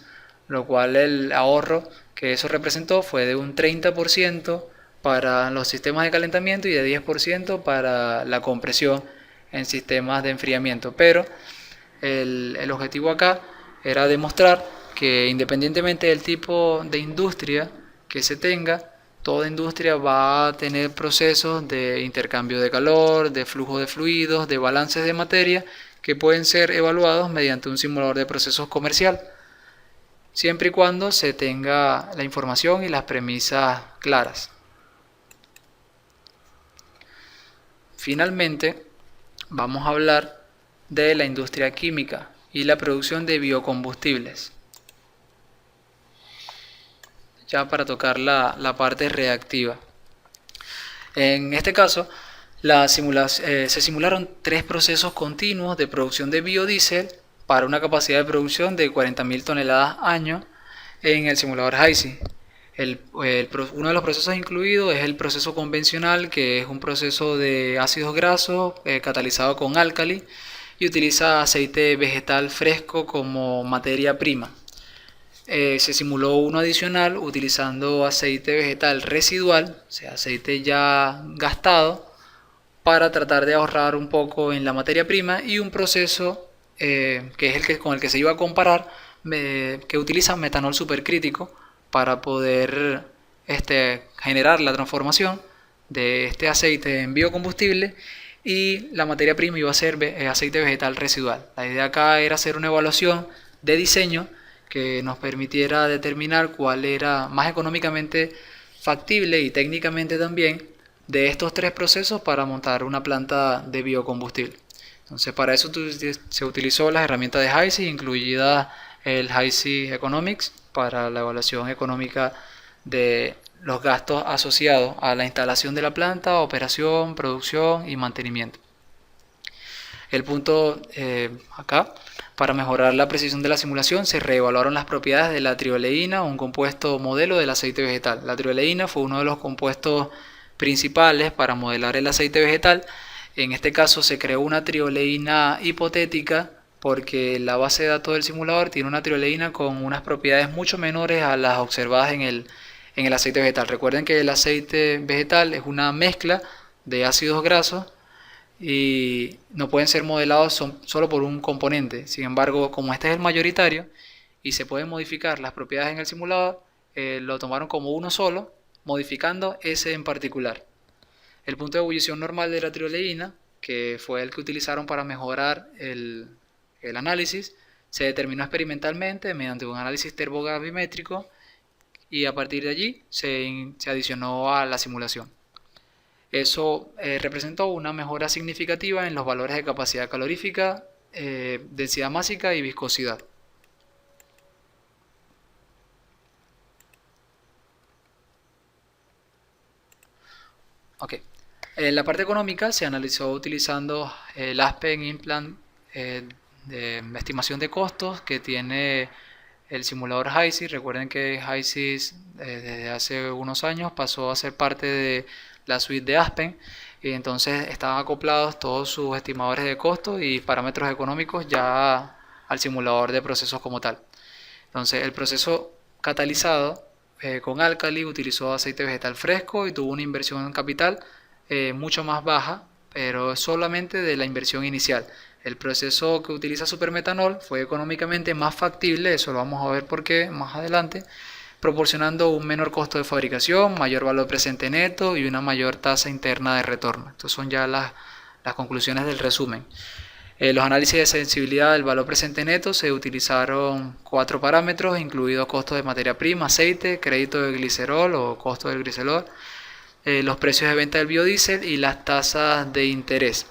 lo cual el ahorro que eso representó fue de un 30% para los sistemas de calentamiento y de 10% para la compresión en sistemas de enfriamiento. Pero el objetivo acá era demostrar que independientemente del tipo de industria que se tenga, toda industria va a tener procesos de intercambio de calor, de flujo de fluidos, de balances de materia que pueden ser evaluados mediante un simulador de procesos comercial, siempre y cuando se tenga la información y las premisas claras. Finalmente, vamos a hablar de la industria química y la producción de biocombustibles, ya para tocar la parte reactiva. En este caso, se simularon 3 procesos continuos de producción de biodiesel para una capacidad de producción de 40.000 toneladas año en el simulador HYSYS. Uno de los procesos incluidos es el proceso convencional, que es un proceso de ácidos grasos catalizado con álcali y utiliza aceite vegetal fresco como materia prima. Se simuló uno adicional utilizando aceite vegetal residual, o sea, aceite ya gastado, para tratar de ahorrar un poco en la materia prima, y un proceso que es con el que se iba a comparar, que utiliza metanol supercrítico para poder generar la transformación de este aceite en biocombustible, y la materia prima iba a ser aceite vegetal residual. La idea acá era hacer una evaluación de diseño que nos permitiera determinar cuál era más económicamente factible y técnicamente también de estos 3 procesos para montar una planta de biocombustible. Entonces, para eso se utilizó las herramientas de HYSYS, incluida el HYSYS Economics, para la evaluación económica de los gastos asociados a la instalación de la planta, operación, producción y mantenimiento. El punto acá, para mejorar la precisión de la simulación, se reevaluaron las propiedades de la trioleína, un compuesto modelo del aceite vegetal. La trioleína fue uno de los compuestos principales para modelar el aceite vegetal. En este caso se creó una trioleína hipotética porque la base de datos del simulador tiene una trioleína con unas propiedades mucho menores a las observadas en el aceite vegetal. Recuerden que el aceite vegetal es una mezcla de ácidos grasos y no pueden ser modelados solo por un componente. Sin embargo, como este es el mayoritario y se pueden modificar las propiedades en el simulador, lo tomaron como uno solo, modificando ese en particular. El punto de ebullición normal de la trioleína, que fue el que utilizaron para mejorar el análisis, se determinó experimentalmente mediante un análisis termogravimétrico y a partir de allí se adicionó a la simulación. Eso representó una mejora significativa en los valores de capacidad calorífica, densidad másica y viscosidad. Ok. En la parte económica se analizó utilizando el Aspen Implant de estimación de costos que tiene el simulador HYSYS. Recuerden que HYSYS desde hace unos años pasó a ser parte de la suite de Aspen y entonces estaban acoplados todos sus estimadores de costos y parámetros económicos ya al simulador de procesos como tal. Entonces el proceso catalizado con Alkali utilizó aceite vegetal fresco y tuvo una inversión en capital mucho más baja, pero solamente de la inversión inicial. El proceso que utiliza supermetanol fue económicamente más factible, eso lo vamos a ver por qué más adelante, proporcionando un menor costo de fabricación, mayor valor presente neto y una mayor tasa interna de retorno. Estas son ya las conclusiones del resumen. Los análisis de sensibilidad del valor presente neto se utilizaron 4 parámetros, incluidos costos de materia prima, aceite, crédito de glicerol o costo del glicerol, los precios de venta del biodiesel y las tasas de interés.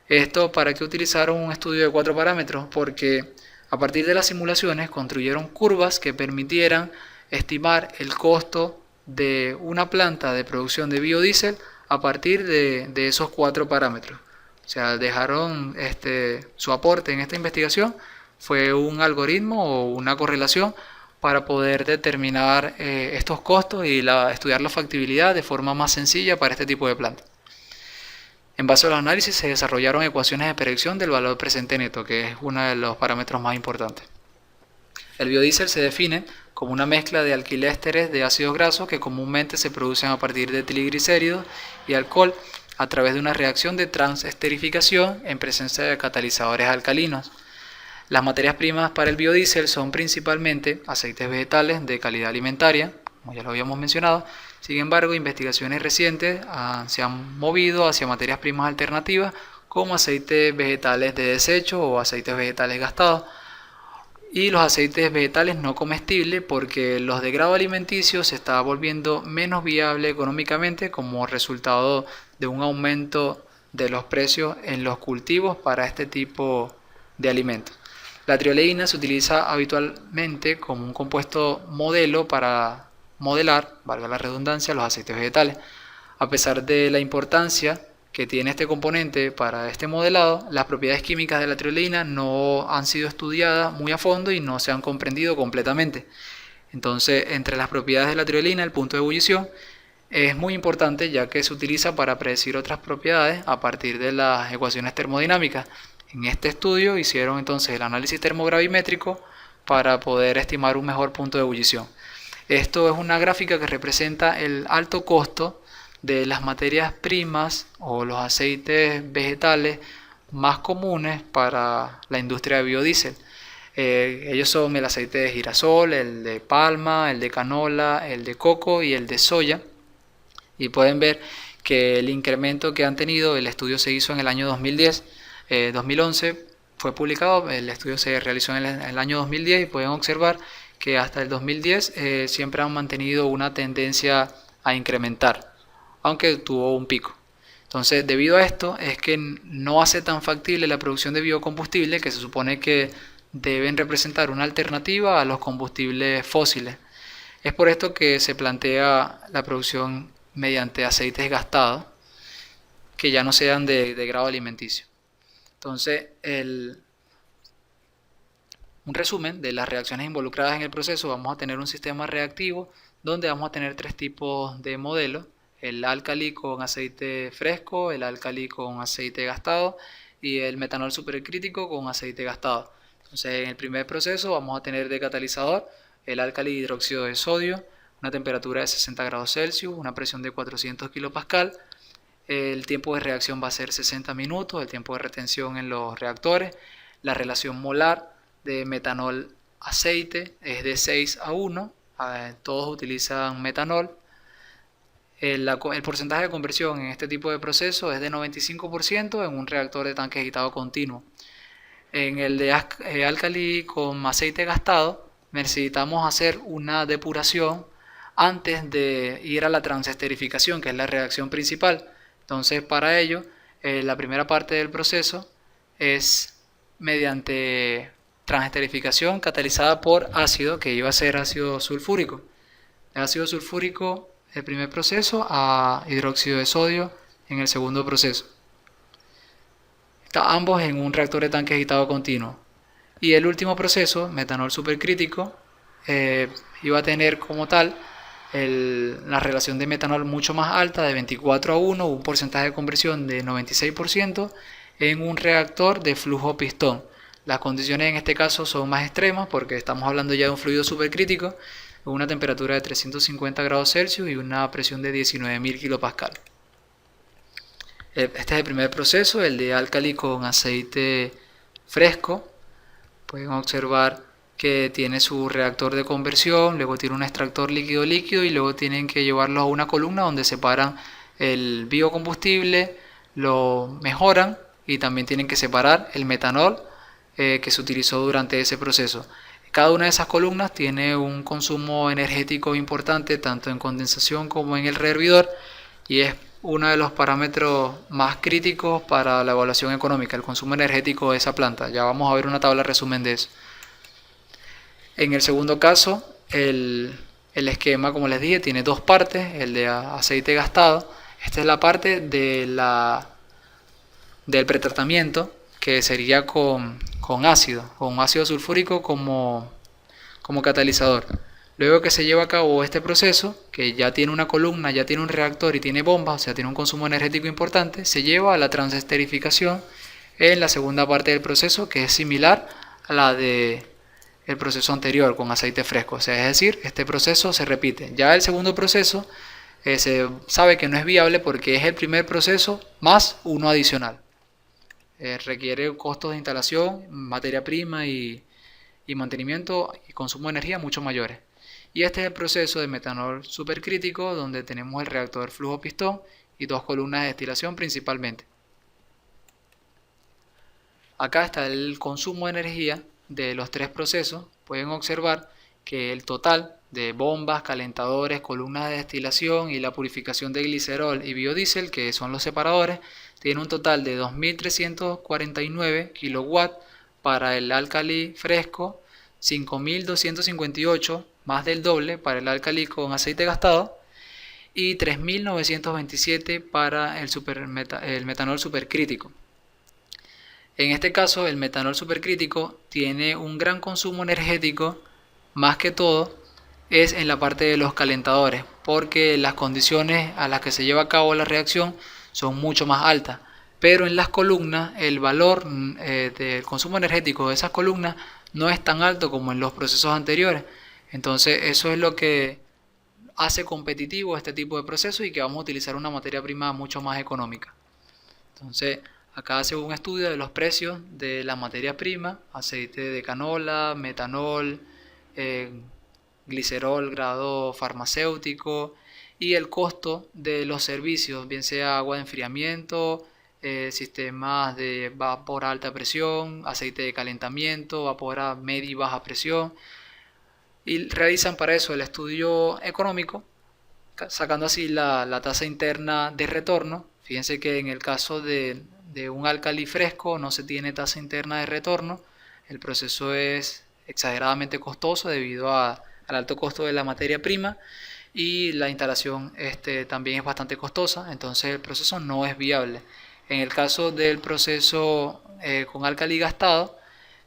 Esto, ¿para qué utilizaron un estudio de 4 parámetros? Porque a partir de las simulaciones construyeron curvas que permitieran estimar el costo de una planta de producción de biodiesel a partir de esos 4 parámetros. O sea, dejaron su aporte en esta investigación fue un algoritmo o una correlación para poder determinar estos costos y estudiar la factibilidad de forma más sencilla para este tipo de plantas. En base a los análisis se desarrollaron ecuaciones de predicción del valor presente neto, que es uno de los parámetros más importantes. El biodiesel se define como una mezcla de alquilésteres de ácidos grasos que comúnmente se producen a partir de triglicéridos y alcohol a través de una reacción de transesterificación en presencia de catalizadores alcalinos. Las materias primas para el biodiesel son principalmente aceites vegetales de calidad alimentaria, como ya lo habíamos mencionado. Sin embargo, investigaciones recientes se han movido hacia materias primas alternativas como aceites vegetales de desecho o aceites vegetales gastados y los aceites vegetales no comestibles, porque los de grado alimenticio se está volviendo menos viable económicamente como resultado de un aumento de los precios en los cultivos para este tipo de alimentos. La trioleína se utiliza habitualmente como un compuesto modelo para modelar, valga la redundancia, los aceites vegetales. A pesar de la importancia que tiene este componente para este modelado, las propiedades químicas de la trioleína no han sido estudiadas muy a fondo y no se han comprendido completamente. Entonces, entre las propiedades de la trioleína, el punto de ebullición es muy importante, ya que se utiliza para predecir otras propiedades a partir de las ecuaciones termodinámicas. En este estudio hicieron entonces el análisis termogravimétrico para poder estimar un mejor punto de ebullición. Esto es una gráfica que representa el alto costo de las materias primas o los aceites vegetales más comunes para la industria de biodiesel. Ellos son el aceite de girasol, el de palma, el de canola, el de coco y el de soya. Y pueden ver que el incremento que han tenido, el estudio se hizo en el año 2010, 2011 fue publicado, el estudio se realizó en el año 2010 y pueden observar que hasta el 2010 siempre han mantenido una tendencia a incrementar, aunque tuvo un pico. Entonces, debido a esto es que no hace tan factible la producción de biocombustibles, que se supone que deben representar una alternativa a los combustibles fósiles. Es por esto que se plantea la producción mediante aceites gastados que ya no sean de grado alimenticio. Entonces, un resumen de las reacciones involucradas en el proceso: vamos a tener un sistema reactivo donde vamos a tener 3 tipos de modelos: el álcali con aceite fresco, el álcali con aceite gastado y el metanol supercrítico con aceite gastado. Entonces, en el primer proceso vamos a tener de catalizador el álcali hidróxido de sodio, una temperatura de 60 grados Celsius, una presión de 400 kPa. El tiempo de reacción va a ser 60 minutos, el tiempo de retención en los reactores. La relación molar de metanol aceite es de 6:1, todos utilizan metanol. El porcentaje de conversión en este tipo de proceso es de 95% en un reactor de tanque agitado continuo. En el de álcali con aceite gastado necesitamos hacer una depuración antes de ir a la transesterificación, que es la reacción principal. Entonces, para ello, la primera parte del proceso es mediante transesterificación catalizada por ácido, que iba a ser ácido sulfúrico. El ácido sulfúrico, el primer proceso, a hidróxido de sodio en el segundo proceso. Está ambos en un reactor de tanque agitado continuo. Y el último proceso, metanol supercrítico, iba a tener como tal la relación de metanol mucho más alta, de 24:1, un porcentaje de conversión de 96% en un reactor de flujo pistón. Las condiciones en este caso son más extremas porque estamos hablando ya de un fluido supercrítico con una temperatura de 350 grados Celsius y una presión de 19.000 kilopascal. Este es el primer proceso, el de álcali con aceite fresco. Pueden observar que tiene su reactor de conversión, luego tiene un extractor líquido-líquido y luego tienen que llevarlo a una columna donde separan el biocombustible, lo mejoran y también tienen que separar el metanol que se utilizó durante ese proceso. Cada una de esas columnas tiene un consumo energético importante tanto en condensación como en el rehervidor y es uno de los parámetros más críticos para la evaluación económica, el consumo energético de esa planta. Ya vamos a ver una tabla resumen de eso. En el segundo caso, el esquema, como les dije, tiene dos partes, el de aceite gastado. Esta es la parte del pretratamiento, que sería con ácido sulfúrico como catalizador. Luego que se lleva a cabo este proceso, que ya tiene una columna, ya tiene un reactor y tiene bombas, o sea, tiene un consumo energético importante, se lleva a la transesterificación en la segunda parte del proceso, que es similar a la del proceso anterior con aceite fresco. O sea, es decir, este proceso se repite. Ya el segundo proceso se sabe que no es viable porque es el primer proceso más uno adicional. Requiere costos de instalación, materia prima y mantenimiento y consumo de energía mucho mayores. Y este es el proceso de metanol supercrítico, donde tenemos el reactor flujo pistón y dos columnas de destilación principalmente. Acá está el consumo de energía de los tres procesos. Pueden observar que el total de bombas, calentadores, columnas de destilación y la purificación de glicerol y biodiesel, que son los separadores, tiene un total de 2.349 kilowatts para el álcali fresco, 5.258, más del doble para el álcali con aceite gastado, y 3.927 para el metanol supercrítico. En este caso, el metanol supercrítico tiene un gran consumo energético, más que todo es en la parte de los calentadores, porque las condiciones a las que se lleva a cabo la reacción son mucho más altas. Pero en las columnas el valor del consumo energético de esas columnas no es tan alto como en los procesos anteriores. Entonces eso es lo que hace competitivo este tipo de proceso y que vamos a utilizar una materia prima mucho más económica. Entonces acá hace un estudio de los precios de la materia prima, aceite de canola, metanol, glicerol grado farmacéutico y el costo de los servicios, bien sea agua de enfriamiento, sistemas de vapor a alta presión, aceite de calentamiento, vapor a media y baja presión, y realizan para eso el estudio económico, sacando así la tasa interna de retorno. Fíjense que en el caso de un álcali fresco no se tiene tasa interna de retorno, el proceso es exageradamente costoso debido al alto costo de la materia prima y la instalación también es bastante costosa, entonces el proceso no es viable. En el caso del proceso con álcali gastado,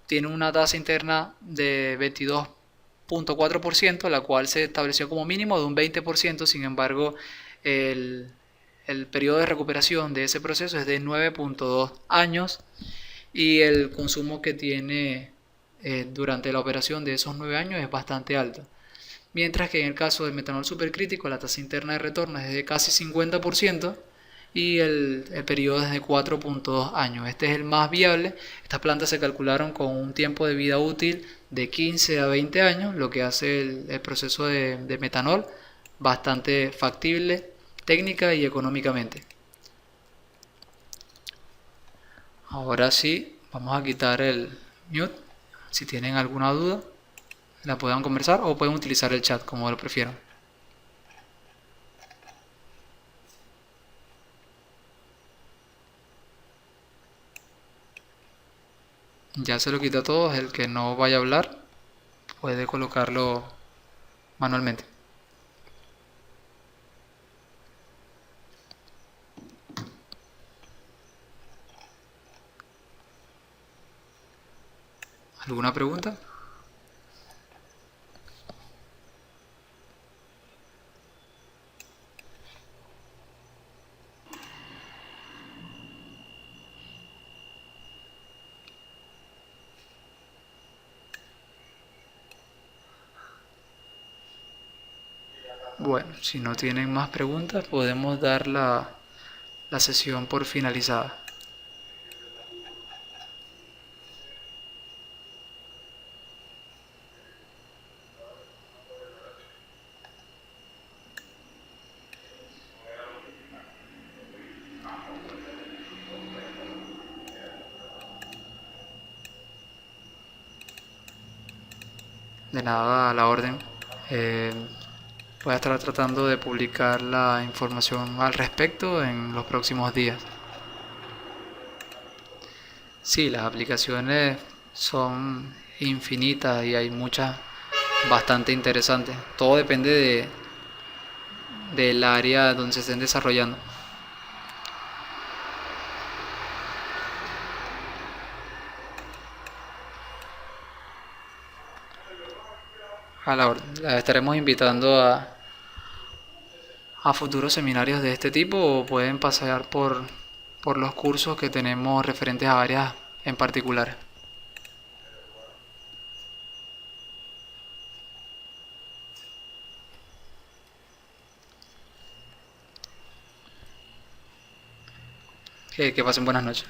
tiene una tasa interna de 22.4%, la cual se estableció como mínimo de un 20%, sin embargo, el periodo de recuperación de ese proceso es de 9.2 años y el consumo que tiene durante la operación de esos 9 años es bastante alto. Mientras que en el caso del metanol supercrítico la tasa interna de retorno es de casi 50% y el periodo es de 4.2 años. Este es el más viable. Estas plantas se calcularon con un tiempo de vida útil de 15 a 20 años, lo que hace el proceso de metanol bastante factible técnica y económicamente. Ahora sí, vamos a quitar el mute. Si tienen alguna duda, la puedan conversar o pueden utilizar el chat como lo prefieran. Ya se lo quita a todos. El que no vaya a hablar puede colocarlo manualmente. ¿Alguna pregunta? Bueno, si no tienen más preguntas, podemos dar la sesión por finalizada. De nada, a la orden. Eh, Voy a estar tratando de publicar la información al respecto en los próximos días. Sí, las aplicaciones son infinitas y hay muchas bastante interesantes. Todo depende del área donde se estén desarrollando. A la orden. La estaremos invitando a futuros seminarios de este tipo o pueden pasar por los cursos que tenemos referentes a áreas en particular. Que pasen buenas noches.